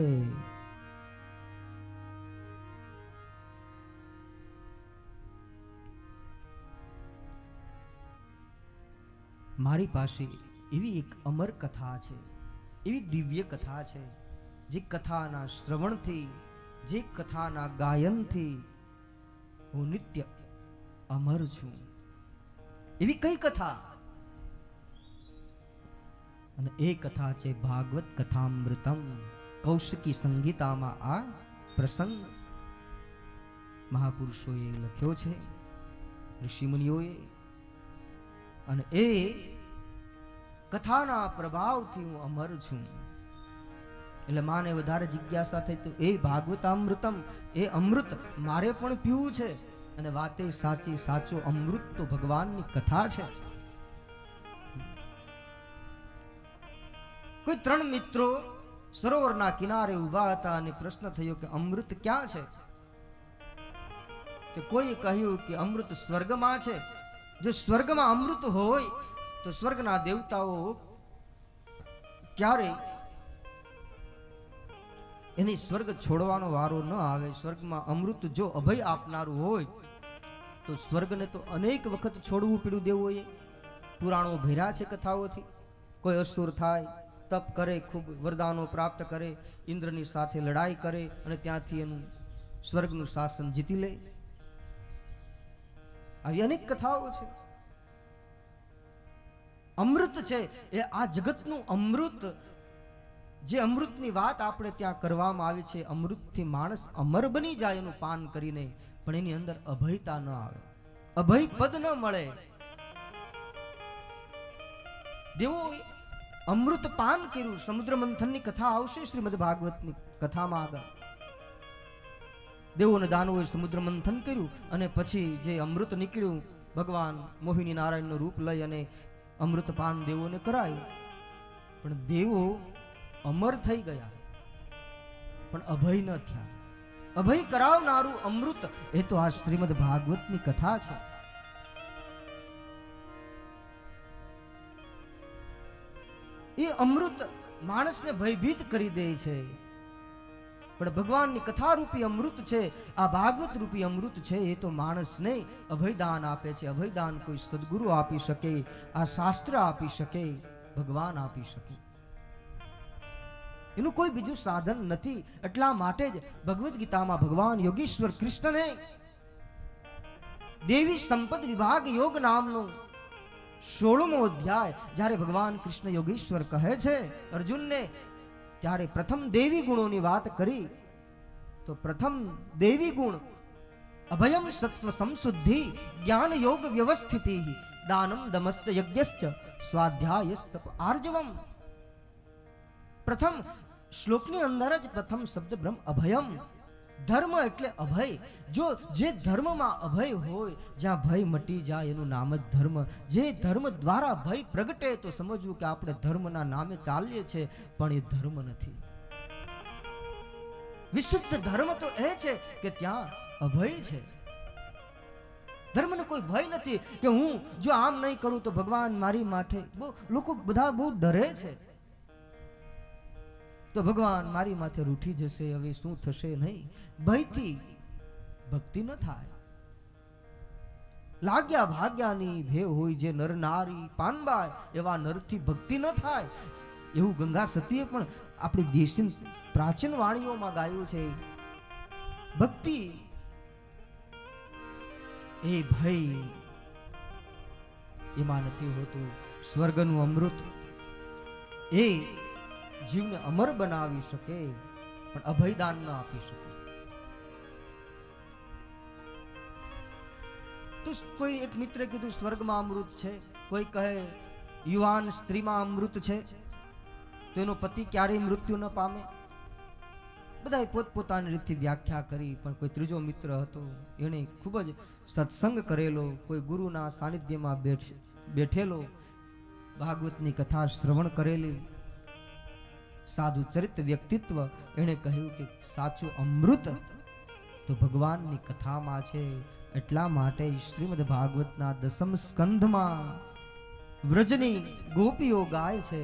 મારી પાસે એવી એક અમર કથા છે, એવી દિવ્ય કથા છે, જે કથાના શ્રવણથી, જે કથાના ગાયનથી હું નિત્ય અમર છું. એવી કઈ કથા? અને એ કથા છે ભાગવત કથામૃતમ. કૌશિકી સંગીતામાં આ પ્રસંગ મહાપુરુષોએ લખ્યો છે, ઋષિમુનિઓએ. અને એ કથાના પ્રભાવથી હું અમર છું. એટલે માને વધારે જિજ્ઞાસા થઈ, તો એ ભાગવતામૃતમ, એ અમૃત મારે પણ પીવું છે. અને વાતે સાચી, સાચો અમૃત તો ભગવાનની કથા છે. કોઈ ત્રણ મિત્રો સરોવરના કિનારે ઉભા હતા અને પ્રશ્ન થયો કે અમૃત ક્યાં છે? તો કોઈએ કહ્યું કે અમૃત સ્વર્ગમાં છે. જો સ્વર્ગમાં અમૃત હોય તો સ્વર્ગના દેવતાઓ ક્યારે એની સ્વર્ગ છોડવાનો વારો ન આવે. સ્વર્ગમાં અમૃત જો અભય આપનારું હોય તો સ્વર્ગને તો અનેક વખત છોડવું પડ્યું દેવોએ. પુરાણો ભર્યા છે કથાઓથી. કોઈ અસુર થાય, તપ કરે, ખૂબ વરદાનો પ્રાપ્ત કરે, ઇન્દ્રની સાથે લડાઈ કરે અને ત્યાંથી એનું સ્વર્ગનું શાસન જીતી લે. આવી અનેક કથાઓ છે. અમૃત છે એ આ જગતનું અમૃત, જે અમૃતની વાત આપણે ત્યાં કરવામાં આવી છે. અમૃતથી માણસ અમર બની જાય એનું પાન કરીને, પણ એની અંદર અભયતા ન આવે, અભય પદ ન મળે. દેવો અમૃત પાન કર્યું. સમુદ્ર મંથનની કથા આવશે શ્રીમદ ભાગવતની કથામાં આગળ. દેવો અને દાનવોએ સમુદ્ર મંથન કર્યું અને પછી જે અમૃત નીકળ્યું, ભગવાન મોહિની નારાયણનું રૂપ લઈ અને અમૃત પાન દેવોને કરાયું. પણ દેવો અમર થઈ ગયા, પણ અભય ન થયા. અભય કરાવનારું અમૃત એ તો આ શ્રીમદ ભાગવતની કથા છે. એ અમૃત માણસને ભયભીત કરી દે છે, પણ ભગવાનની કથા રૂપી અમૃત છે, આ ભાગવત રૂપી અમૃત છે, એ તો માણસને અભયદાન આપે છે. અભયદાન કોઈ સદગુરુ આપી શકે, આ શાસ્ત્ર આપી શકે, ભગવાન આપી શકે, એનું કોઈ બીજું સાધન નથી. એટલા માટે જ ભગવદ્ ગીતામાં ભગવાન યોગેશ્વર કૃષ્ણને દેવી સંપદ વિભાગ યોગ નામનો 16મો અધ્યાય જ્યારે ભગવાન કૃષ્ણ યોગેશ્વર કહે છે અર્જુનને, ત્યારે પ્રથમ દેવી ગુણોની વાત કરી. તો પ્રથમ દેવી ગુણ અભયમ સત્વ સંશુદ્ધિ જ્ઞાન યોગ વ્યવસ્થિતિ દાનમ દમસ્ત યજ્ઞશ્ચ સ્વાધ્યાયસ્તપ આર્જવમ. પ્રથમ શ્લોકની અંદર જ પ્રથમ શબ્દ બ્રહ્મ અભયમ, ધર્મ એટલે અભય. જો જે ધર્મમાં અભય હોય, જ્યાં ભય મટી જાય, એનું નામ જ ધર્મ. જે ધર્મ દ્વારા ભય પ્રગટે તો સમજવું કે આપણે ધર્મના નામે ચાલીએ છીએ, પણ એ ધર્મ નથી. વિશુદ્ધ ધર્મ તો એ છે કે ત્યાં અભય છે. ધર્મને કોઈ ભય નથી કે હું જો આમ નહીં કરું તો ભગવાન મારી માથે. લોકો બધા બહુ ડરે છે, તો ભગવાન મારી માથે રૂઠી જશે, હવે શું થશે. નહીં, ભયથી ભક્તિ ન થાય. લાગ્યા ભાગ્યાની ભે હોય જે નર નારી પાનબાય, એવા નરથી ભક્તિ ન થાય. એવું ગંગા સતીએ પણ આપણી દેશી પ્રાચીન વાણીઓમાં ગાયું છે. ભક્તિ એ ભય એમાં નથી હોતું. સ્વર્ગનું અમૃત એ જીવને અમર બનાવી શકે, પણ અભયદાન ન આપી શકે. તો કોઈ એક મિત્રે કીધું સ્વર્ગમાં અમૃત છે, કોઈ કહે યુવાન સ્ત્રીમાં અમૃત છે, તો એનો પતિ ક્યારેય મૃત્યુ ન પામે. બધાએ પોતપોતાની રીતથી વ્યાખ્યા કરી, પણ કોઈ ત્રીજો મિત્ર હતો, એણે ખૂબ જ સત્સંગ કરેલો, કોઈ ગુરુના સાનિધ્યમાં બેઠેલો, ભાગવતની કથા શ્રવણ કરેલી, સાધુ ચરિત વ્યક્તિત્વ, એણે કહ્યું કે સાચું અમૃત તો ભગવાનની કથામાં છે. એટલા માટે શ્રીમદ ભાગવતના 10મ સ્કંધમાં વ્રજની ગોપીઓ ગાય છે,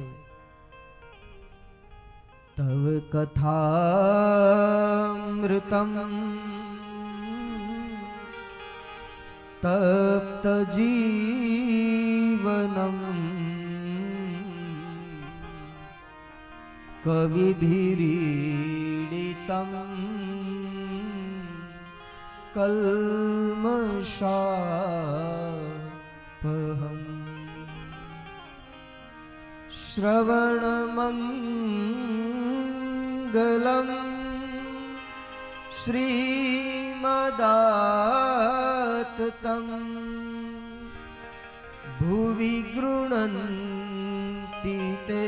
તવ કથામૃતમ તપ્ત જીવનમ કવિભીરીડિતમ કલ્મષાપહમ શ્રવણમંગલમ શ્રીમદાતતમ ભુવિ ગૃણન્તિ તે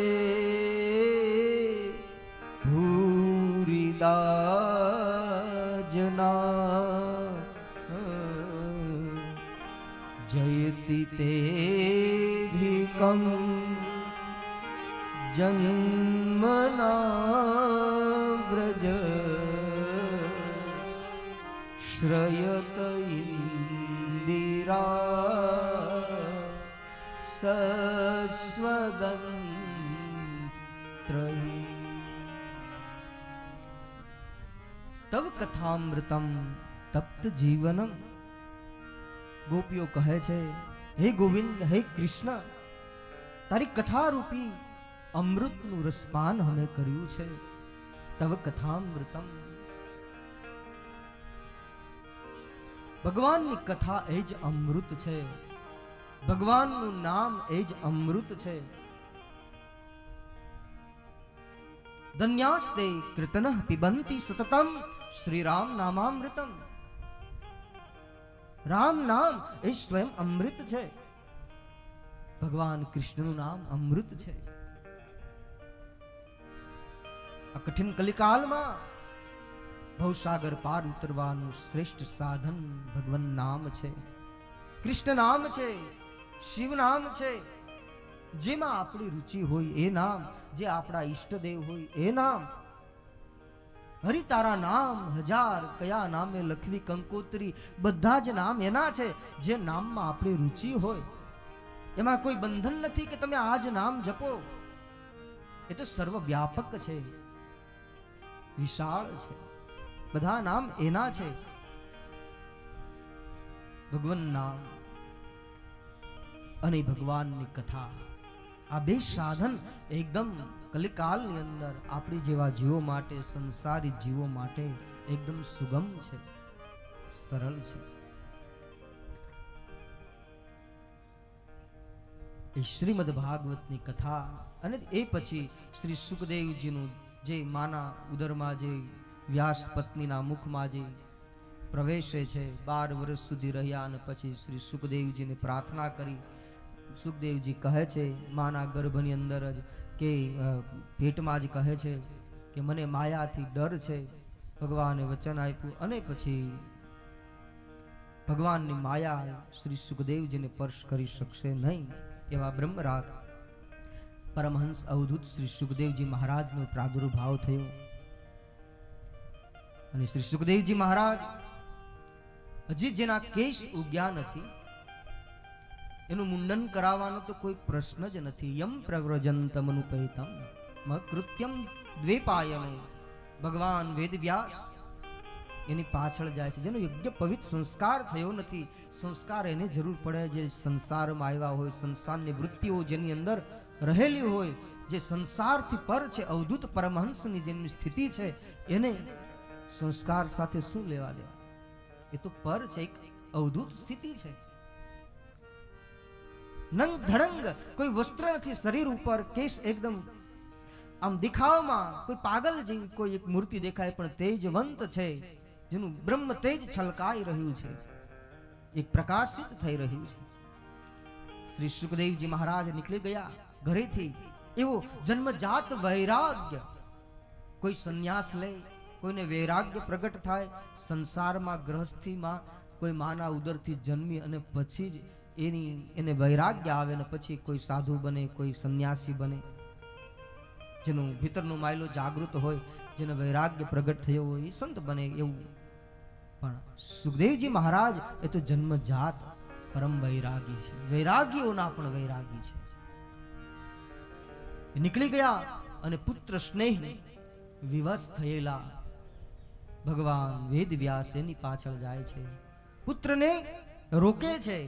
ભૂરિદા જના જયતિ તેધિકમ જન્મના વ્રજ શ્રયત ઇન્દિરા સસ્વદંત્રયી. તવ કથામૃતમ તપ્ત જીવનમ. ગોપીઓ કહે છે, હે ગોવિંદ, હે કૃષ્ણ, તારી કથા રૂપી અમૃતનું રસપાન અમે કર્યું છે. તવ કથામૃતમ. ભગવાનની કથા એ જ અમૃત છે, ભગવાનનું નામ એ જ અમૃત છે. ધન્યાસ્તે કીર્તનઃ પિબંતિ સતતમ શ્રી રામ નામામૃતમ. રામ નામ એ સ્વયં અમૃત છે. ભગવાન કૃષ્ણનું નામ અમૃત છે. આ કઠિન કલિકાલમાં ભવસાગર પાર ઉતરવાનું શ્રેષ્ઠ સાધન ભગવાન નામ છે, કૃષ્ણ નામ છે, શિવ નામ છે. જેમાં આપણી રુચિ હોય એ નામ, જે આપણા ઈષ્ટદેવ હોય એ નામ. હરિ તારા નામ હજાર, કયા નામે લખવી કંકોત્રી. બધા જ નામ એના છે જે નામમાં આપણી રુચિ હોય. એમાં કોઈ બંધન નથી કે તમે આ જ નામ જપો. એ તો સર્વવ્યાપક છે, વિશાળ છે. બધા નામ એના છે. ભગવાન નામ અને ભગવાનની કથા, આ બે સાધન એકદમ કલિકાલની અંદર આપણી જેવા જીવો માટે, સંસારી જીવો માટે એકદમ સુગમ છે, સરળ છે. એ શ્રીમદ ભાગવતની કથા અને એ પછી શ્રી સુખદેવજીનું જે માના ઉદરમાં જે વ્યાસ પત્નીના મુખમાં જે પ્રવેશે છે, 12 વર્ષ સુધી રહ્યા અને પછી શ્રી સુખદેવજીને પ્રાર્થના કરી. સુખદેવજી કહે છે માના ગર્ભની અંદર જ કે પેટમાં જ કહે છે કે મને માયાથી ડર છે, ભગવાને વચન આપ્યું અને પછી ભગવાનની માયા શ્રી સુખદેવજીને સ્પર્શ કરી શકશે નહીં એવા બ્રહ્મરાજ પરમહંસ અવધૂત શ્રી સુખદેવજી મહારાજનો પ્રાદુર્ભાવ થયો અને શ્રી સુખદેવજી મહારાજ હજી જેના કેશ ઉગ્યા નથી એનું મુંડન કરાવવાનો તો કોઈ પ્રશ્ન જ નથી. યમ પ્રવ્રજંતમનુપેતમ કૃત્યમ દ્વેપાયનો ભગવાન વેદવ્યાસ એની પાછળ જાય છે. જેનો યોગ્ય પવિત્ર સંસ્કાર થયો નથી. સંસ્કાર એને જરૂર પડે જે સંસારમાં આવ્યા હોય, સંસારની વૃત્તિઓ જેની અંદર રહેલી હોય, જે સંસારથી પર છે, અવધૂત પરમહંસની જેની સ્થિતિ છે, એને સંસ્કાર સાથે શું લેવા દેવા? એ તો પર છે, એક અવધૂત સ્થિતિ છે. નંગ ધડંગ કોઈ વસ્ત્ર નથી શરીર ઉપર, કેશ એકદમ આમ દેખાવમાં કોઈ પાગલ જેવી કોઈ એક મૂર્તિ દેખાય, પણ તેજવંત છે, જેનું બ્રહ્મ તેજ છલકાઈ રહ્યું છે, એક પ્રકાશિત થઈ રહ્યું છે. શ્રી સુખદેવજી મહારાજ નીકળી ગયા ઘરેથી. એવો જન્મજાત વૈરાગ્ય, કોઈ સંન્યાસ લે, કોઈને વૈરાગ્ય પ્રગટ થાય. સંસારમાં ગ્રહસ્થીમાં કોઈ માના ઉદરથી જન્મી અને પછી જ એને વૈરાગ્ય આવે ને પછી કોઈ સાધુ બને, કોઈ સંન્યાસી બને, જેનું ભીતરનું માયલો જાગૃત હોય, જેને વૈરાગ્ય પ્રગટ થયો હોય, એ સંત બને એવું. પણ સુખદેવજી મહારાજ એ તો જન્મજાત પરમ વૈરાગી છે, વૈરાગીઓના પણ વૈરાગી છે. નીકળી ગયા અને પુત્ર સ્નેહ વિવશ થયેલા ભગવાન વેદવ્યાસ એની પાછળ જાય છે. પુત્રને રોકે છે,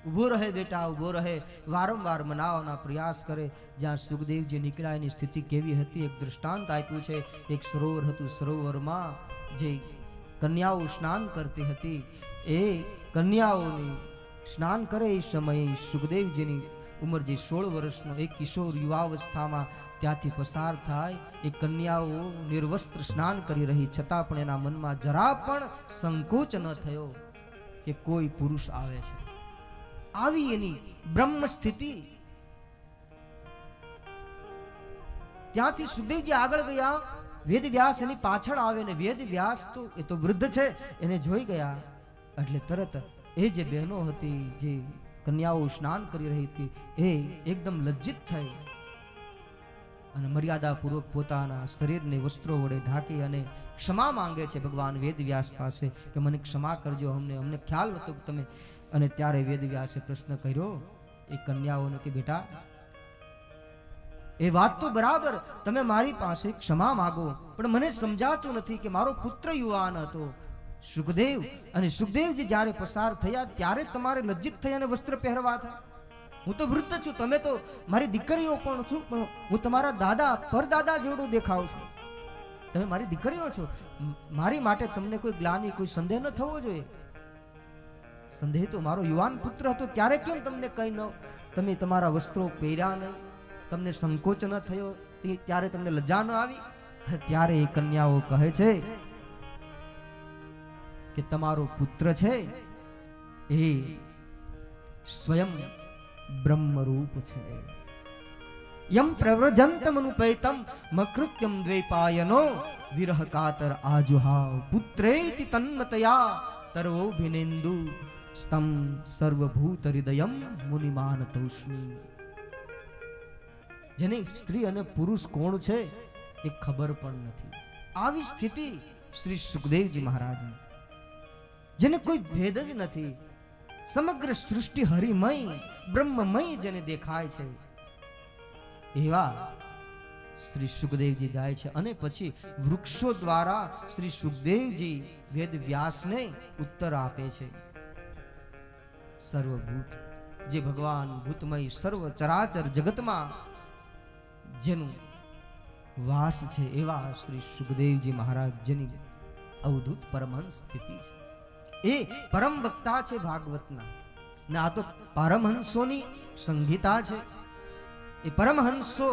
ઉભો રહે બેટા, ઉભો રહે. વારંવાર મનાવવાના પ્રયાસ કરે. જ્યાં સુખદેવજી નીકળ્યા એની સ્થિતિ કેવી હતી એક દૃષ્ટાંત આપ્યું છે. એક સરોવર હતું, સરોવરમાં જે કન્યાઓ સ્નાન કરતી હતી, એ કન્યાઓની સ્નાન કરે એ સમયે સુખદેવજીની ઉંમર જે 16 વર્ષનો એક કિશોર યુવાવસ્થામાં ત્યાંથી પસાર થાય. એ કન્યાઓ નિર્વસ્ત્ર સ્નાન કરી રહી, છતાં પણ એના મનમાં જરા પણ સંકોચ ન થયો કે કોઈ પુરુષ આવે છે. આવી એની બ્રહ્મ સ્થિતિ. ત્યાંથી સુખદેવજી આગળ ગયા, વેદવ્યાસ એની પાછળ આવે ને વેદવ્યાસ તો એ તો વૃદ્ધ છે, એને જોઈ ગયા એટલે તરત એ જે બહેનો હતી, જે કન્યાઓ સ્નાન કરી રહી હતી, એ એકદમ લજ્જિત થઈ અને મર્યાદા પૂર્વક પોતાના શરીરને વસ્ત્રો વડે ઢાંકી અને ક્ષમા માંગે છે ભગવાન વેદવ્યાસ પાસે કે મને ક્ષમા કરજો, અમને ખ્યાલ નતો કે તમે. અને ત્યારે વેદવ્યાસે પ્રશ્ન કર્યો એ કન્યાઓને કે બેટા, એ વાત તો બરાબર, તમે મારી પાસે ક્ષમા માંગો, પણ મને સમજાતું નથી કે મારો પુત્ર યુવાન હતો સુખદેવ, અને સુખદેવજી જ્યારે પસાર થયા ત્યારે તમારે લજ્જિત થઈ અને વસ્ત્ર પહેરવા થાય. હું તો વૃદ્ધ છું, તમે તો મારી દીકરીઓ પણ છું, પણ હું તમારા દાદા પરદાદા જેવડો દેખાવ છું, તમે મારી દીકરીઓ છો. મારી માટે તમને કોઈ ગ્લાનિ, કોઈ સંદેહ ન થવો જોઈએ. સંદેહ તો મારો યુવાન પુત્ર હતો, ત્યારે કેમ તમને કઈ ન, તમે તમારા વસ્ત્રો પહેર્યા નહીં, તમને સંકોચ ન થયો, ત્યારે તમને લજ્જા ન આવી? ત્યારે એ કન્યાઓ કહે છે કે તમારો પુત્ર છે એ સ્વયં બ્રહ્મરૂપ છે. યમ પ્રવ્રજંતમનુપૈતમ મકૃત્યમ દ્વૈપાયનો વિરહ કાતર આજુહાવ પુત્રેતિ તન્મતયા તર્વોભિનેન્દુ સ્તમ સર્વભૂત હૃદયમ મુનિમાનતોસ્મિ. જેને સ્ત્રી અને પુરુષ કોણ છે એ ખબર પણ નથી. આવી સ્થિતિ શ્રી સુખદેવજી મહારાજની, જેને કોઈ ભેદ જ નથી, સમગ્ર સૃષ્ટિ હરિમય બ્રહ્મમય જેને દેખાય છે, એવા શ્રી સુખદેવજી જાય છે. અને પછી વૃક્ષો દ્વારા શ્રી સુખદેવજી વેદવ્યાસને ઉત્તર આપે છે. સર્વભૂત જે ભગવાન ભૂતમય સર્વ ચરાચર જગતમાં જેનું વાસ છે એવા શ્રી સુખદેવજી મહારાજ, જેની અવધૂત પરમહંસ સ્થિતિ છે, એ પરમ વક્તા છે ભાગવતના. ને આ તો પરમહંસોની સંગીતા છે. એ પરમહંસો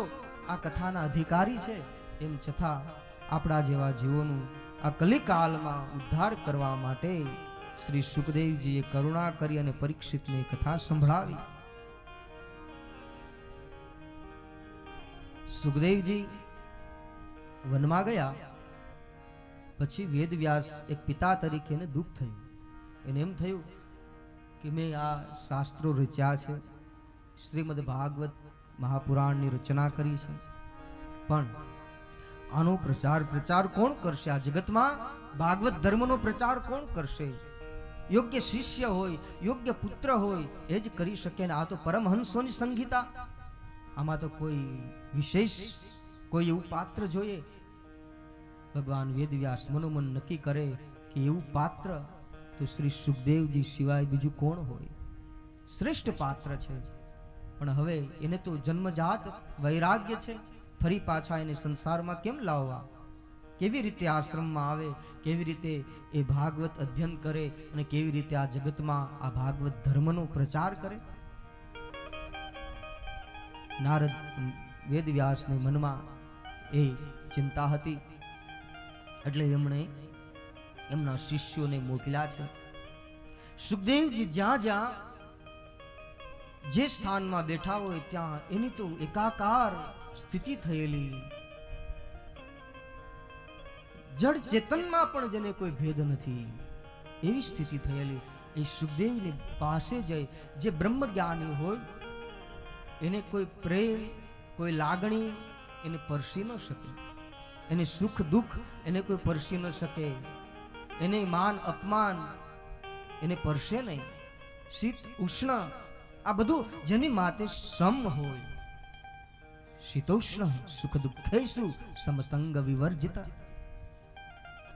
આ કથાના અધિકારી છે. એમ છતાં આપણા જેવા જીવોનું આ કલિકાલમાં ઉદ્ધાર કરવા માટે શ્રી સુખદેવજીએ કરુણા કરી અને પરીક્ષિતને કથા સંભળાવી. સુખદેવજી વનમાં ગયા પછી વેદવ્યાસ એક પિતા તરીકે એને દુઃખ થયું. એને એમ થયું કે મેં આ શાસ્ત્રો રચ્યા છે, શ્રીમદ ભાગવત મહાપુરાણની રચના કરી છે, પણ આનો પ્રચાર કોણ કરશે? આ જગતમાં ભાગવત ધર્મનો પ્રચાર કોણ કરશે? યોગ્ય શિષ્ય હોય, યોગ્ય પુત્ર હોય એ જ કરી શકે ને આ તો પરમહંસોની સંહિતા. આમાં તો કોઈ વિશેષ કોઈ એવું પાત્ર જોઈએ. ભગવાન વેદવ્યાસ મનોમન નક્કી કરે કે એવું પાત્ર તો શ્રી સુખદેવજી સિવાય બીજું કોણ હોય? શ્રેષ્ઠ પાત્ર છે. પણ હવે એને તો જન્મજાત વૈરાગ્ય છે, ફરી પાછા એને સંસારમાં કેમ લાવવા? કેવી રીતે આશ્રમમાં આવે, કેવી રીતે એ ભાગવત અધ્યયન કરે અને કેવી રીતે આ જગતમાં આ ભાગવત ધર્મનો પ્રચાર કરે? નારદ વેદવ્યાસને મનમાં એ ચિંતા હતી, એટલે એમણે એમના શિષ્યોને મોકલ્યા છે. સુખદેવજી જ્યાં જ્યાં જે સ્થાનમાં બેઠા હોય ત્યાં એની તો એકાકાર સ્થિતિ થયેલી. જડ ચેતનમાં પણ જેને કોઈ ભેદ નથી એવી સ્થિતિ થયેલી. એ સુખદેવની પાસે જઈ, જે બ્રહ્મ જ્ઞાની હોય એને કોઈ પ્રેમ, કોઈ લાગણી એને પરસી ન શકે, એને સુખ દુઃખ એને કોઈ પરસી ન શકે, એને માન અપમાન એને પરસે નહીં. શીત ઉષ્ણ આ બધું જેની માતે સમ હોય. શીતોષ્ણ સુખ દુઃખેષુ સમસંગ વિવર્જિત,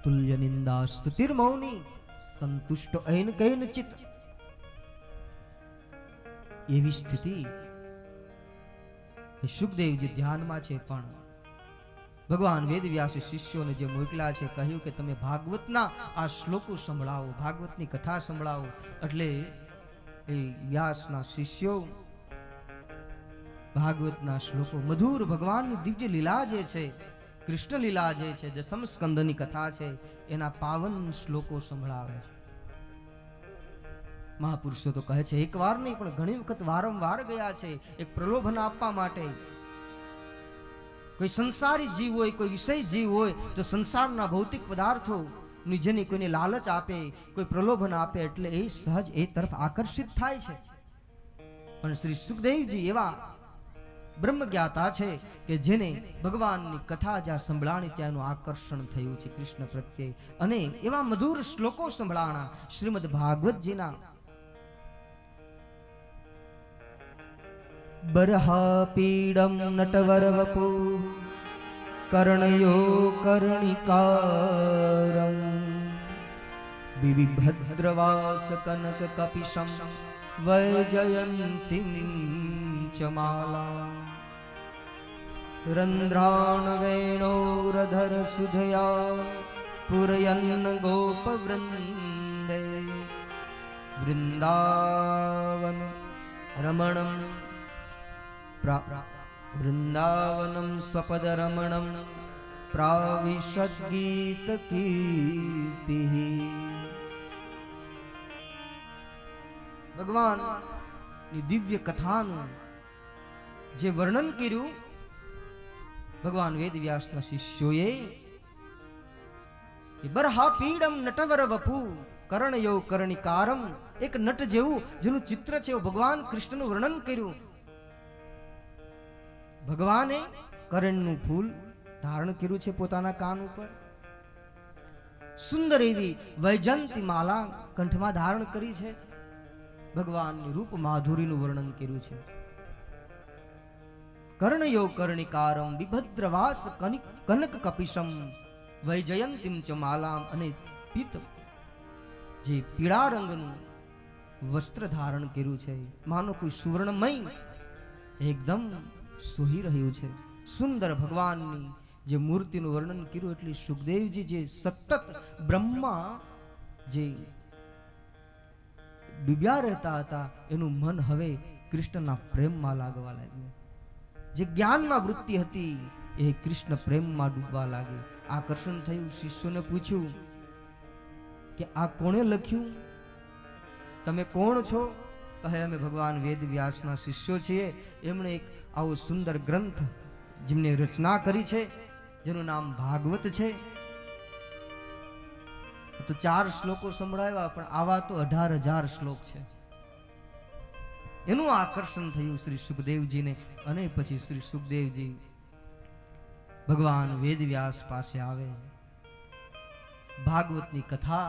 તુલ્ય નિંદા સ્તુતિર મૌની સંતુષ્ટ ઐન કૈનચિત. એવી સ્થિતિ સુખદેવજી ધ્યાનમાં છે. પણ ભગવાન વેદવ્યાસે શિષ્યોને જે મોકલ્યા છે, કહ્યું કે તમે ભાગવતના આ શ્લોકો સંભળાવો, ભાગવતની કથા સંભળાવો. એટલે એ વ્યાસના શિષ્યો ભાગવતના શ્લોકો, મધુર ભગવાનની દિવ્ય લીલા જે છે, કૃષ્ણ લીલા જે છે, દસમ સ્કંદની કથા છે, એના પાવન શ્લોકો સંભળાવે છે. મહાપુરુષો તો કહે છે એક વાર નહીં પણ ઘણી વખત વારંવાર ગયા છે, એક પ્રલોભન આપવા માટે. કોઈ સંસારી જીવ હોય, કોઈ વિષય જીવ હોય તો સંસારના ભૌતિક પદાર્થો જેની કોઈને લાલચ આપે, કોઈ પ્રલોભન આપે એટલે એ સહજ એ તરફ આકર્ષિત થાય છે. પણ શ્રી સુખદેવજી એવા બ્રહ્મ જ્ઞાતા છે કે જેને ભગવાનની કથા જ્યાં સંભળાણી ત્યાંનું આકર્ષણ થયું છે કૃષ્ણ પ્રત્યે, અને એવા મધુર શ્લોકો સંભળાણા શ્રીમદ ભાગવતજીના. બરહાપીડમ નટવર વપુ કર્ણયો કર્ણિકારમ વિભદ્રવાસ કનક કપિશમ વૈજયંતીમ ચ માલા રંધ્રાણ વેણોરધર સુધયા પુરયન્ન ગોપવૃંદે વૃંદાવન રમણમ વૃંદાવનમ સ્વપદ રમણમ પ્રાવિશદ્ગીત કીર્તિ. ભગવાનની દિવ્ય કથાનું જે વર્ણન કર્યું ભગવાન વેદવ્યાસના શિષ્યોએ, બરહાપીડમ નટવર વપુ કર્ણયો કર્ણિકારમ, એક નટ જેવું જેનું ચિત્ર છે એવું ભગવાન કૃષ્ણનું વર્ણન કર્યું. ભગવાને કરણનું ફૂલ ધારણ કર્યું છે પોતાના કાન ઉપર, સુંદર એવી વૈજયંતી માલા કંઠમાં ધારણ કરી છે. ભગવાનની રૂપ માધુરીનું વર્ણન કર્યું છે. કર્ણયો કર્ણિકારમ વિભદ્રવાસ કનક કપિશમ વૈજયંતીમ ચ માલામ, અને પિત્ત જે પીળા રંગનું વસ્ત્ર ધારણ કર્યું છે, માનો કોઈ સુવર્ણમય એકદમ સોહી રહ્યું છે. સુંદર ભગવાનની જે મૂર્તિનું વર્ણન કર્યું, એટલે સુખદેવજી જે સતત બ્રહ્મા જે ડૂબ્યા રહેતા હતા એનું મન હવે કૃષ્ણના પ્રેમમાં લાગવા લાગ્યું. જે જ્ઞાનમાં વૃત્તિ હતી એ કૃષ્ણ પ્રેમમાં ડૂબવા લાગી. આકર્ષણ થયું. શિષ્યોને પૂછ્યું કે આ કોણે લખ્યું? તમે કોણ છો? કહે અમે ભગવાન વેદવ્યાસના શિષ્યો છીએ. એમણે એક આવો સુંદર ગ્રંથ જેમને રચના કરી છે, જેનું નામ ભાગવત છે. તો 4 શ્લોકો સંભળાવ્યા, પણ આવા તો 18,000 શ્લોક છે. એનું આકર્ષણ થયું શ્રી સુખદેવજીને. અને પછી શ્રી સુખદેવજી ભગવાન વેદવ્યાસ પાસે આવે, ભાગવતની કથા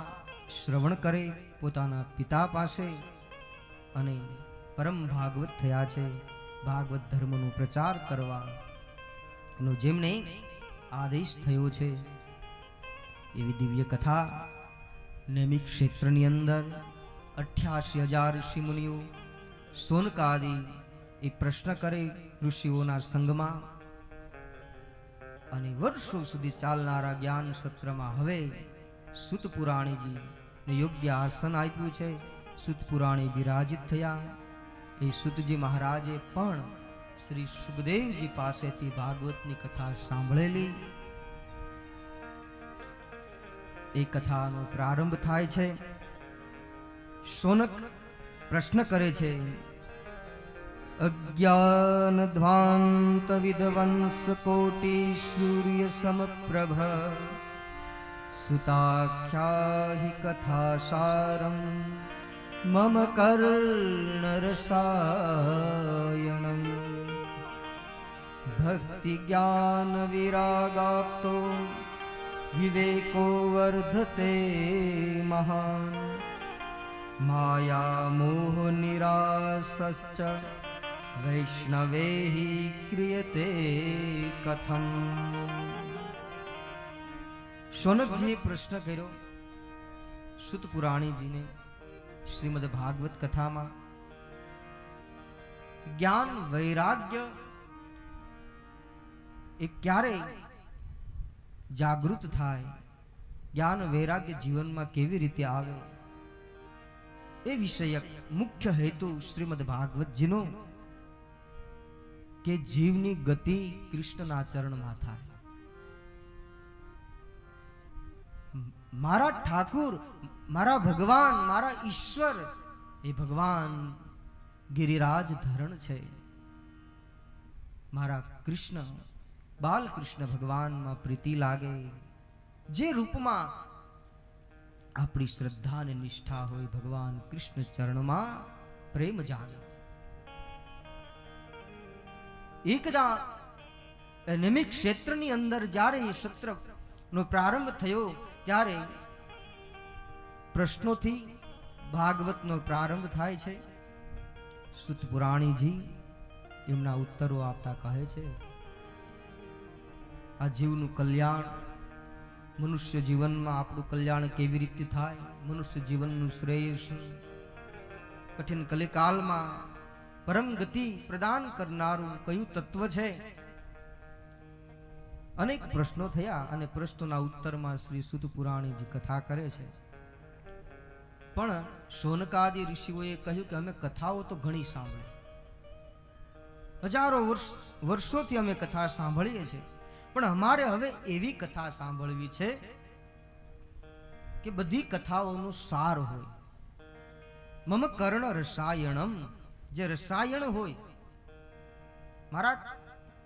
શ્રવણ કરે પોતાના પિતા પાસે, અને પરમ ભાગવત થયા છે. ભાગવત ધર્મનો પ્રચાર કરવા એનો જેમને આદેશ થયો છે. એવી દિવ્ય કથા નેમિક ક્ષેત્રની અંદર 88,000 ઋષિ મુનિઓ સોનકાદી એ પ્રશ્ન કરે ઋષિઓના સંગમાં, અને વર્ષો સુધી ચાલનારા જ્ઞાન સત્રમાં હવે સુત પુરાણીજી ને યોગ્ય આસન આપ્યું છે. સુત પુરાણી બિરાજિત થયા. એ સુતજી મહારાજે પણ શ્રી સુખદેવજી પાસેથી ભાગવતની કથા સાંભળેલી. એ કથાનો પ્રારંભ થાય છે. સોનક પ્રશ્ન કરે છે, અજ્ઞાન ધ્વાંત વિદ્વંસ કોટી સૂર્ય સમપ્રભ સુતાખ્યાહિ કથા સારમ મમ કર્ણ રસાયણમ ભક્તિ જ્ઞાન વિરાગાપ્તો વિવેકો વર્ધતે મહાન માયા મોહ નિરાસશ્ચ વૈષ્ણવેહિ ક્રિયતે કથમ. શૌનકજીએ પ્રશ્ન કર્યો સુત પુરાણીજીને શ્રીમદ ભાગવત કથામાં, જ્ઞાન વૈરાગ્ય એ ક્યારે જાગૃત થાય, જ્ઞાન વૈરાગ્ય જીવનમાં કેવી રીતે આવે, એ વિષયક મુખ્ય હેતુ શ્રીમદ ભાગવતજીનો કે જીવની ગતિ કૃષ્ણના ચરણમાં થાય. મારા ઠાકુર, મારા ભગવાન, મારા ઈશ્વર એ ભગવાન ગિરિરાજ ધરણ છે. મારા કૃષ્ણ બાલકૃષ્ણ ભગવાનમાં પ્રીતિ લાગે, જે રૂપમાં આપણી શ્રદ્ધા અને નિષ્ઠા હોય, ભગવાન કૃષ્ણ ચરણમાં પ્રેમ જાગે. એકદા નેમિક ક્ષેત્રની અંદર જ્યારે એ સત્રનો પ્રારંભ થયો, ત્યારે પ્રશ્નોથી ભાગવતનો પ્રારંભ થાય છે. સુત પુરાણીજી એમના ઉત્તરો આપતા કહે છે, આ જીવનું કલ્યાણ, મનુષ્ય જીવનમાં આપણું કલ્યાણ કેવી રીતે થાય, મનુષ્ય જીવનનું શ્રેયસ, કઠિન કલિકાલમાં પરમ ગતિ પ્રદાન કરનારું કયું તત્વ છે. અનેક પ્રશ્નો થયા, અને પ્રશ્નોના ઉત્તરમાં શ્રી સુત પુરાણીજી કથા કરે છે. પણ શૌનકાદી ઋષિઓએ કહ્યું કે અમે કથાઓ તો ઘણી સાંભળી, હજારો વર્ષોથી અમે કથા સાંભળીએ છીએ, પણ અમારે હવે એવી કથા સાંભળવી છે કે બધી કથાઓનો સાર હોય. મમ કર્ણ રસાયણમ, જે રસાયણ હોય, મારા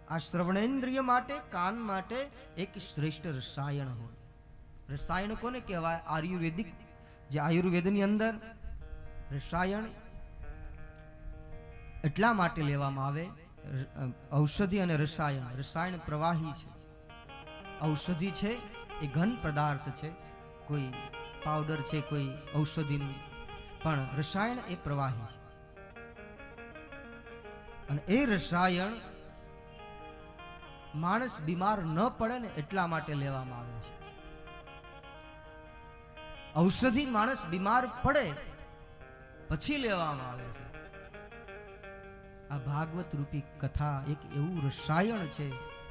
આ શ્રવણેન્દ્રિય માટે, કાન માટે એક શ્રેષ્ઠ રસાયણ હોય. રસાયણ કોને કહેવાય? આયુર્વેદિક, જે આયુર્વેદની અંદર રસાયણ એટલા માટે લેવામાં આવે, ઔષધિ અને રસાયણ. રસાયણ પ્રવાહી છે, ઔષધિ છે એ ઘન પદાર્થ છે, કોઈ પાવડર છે, કોઈ ઔષધિનું, પણ રસાયણ એ પ્રવાહી છે. અને એ રસાયણ માણસ બીમાર ન પડે ને એટલા માટે લેવામાં આવે છે. ઔષધિ માણસ બીમાર પડે પછી લેવામાં આવે છે. આ ભાગવત રૂપી કથા એક એવું રસાયણ છે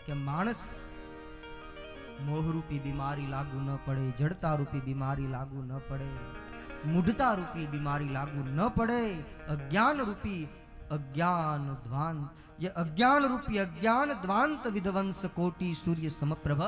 કે માણસ મોહરૂપી બીમારી લાગુ ન પડે, જડતા રૂપી બીમારી લાગુ ન પડે, મૂઢતા રૂપી બીમારી લાગુ ન પડે, અજ્ઞાન રૂપી અજ્ઞાન ધ્વાંત, ये अज्ञान रूपी अज्ञान द्वांत विध्वंस कोटि सूर्य समप्रभ,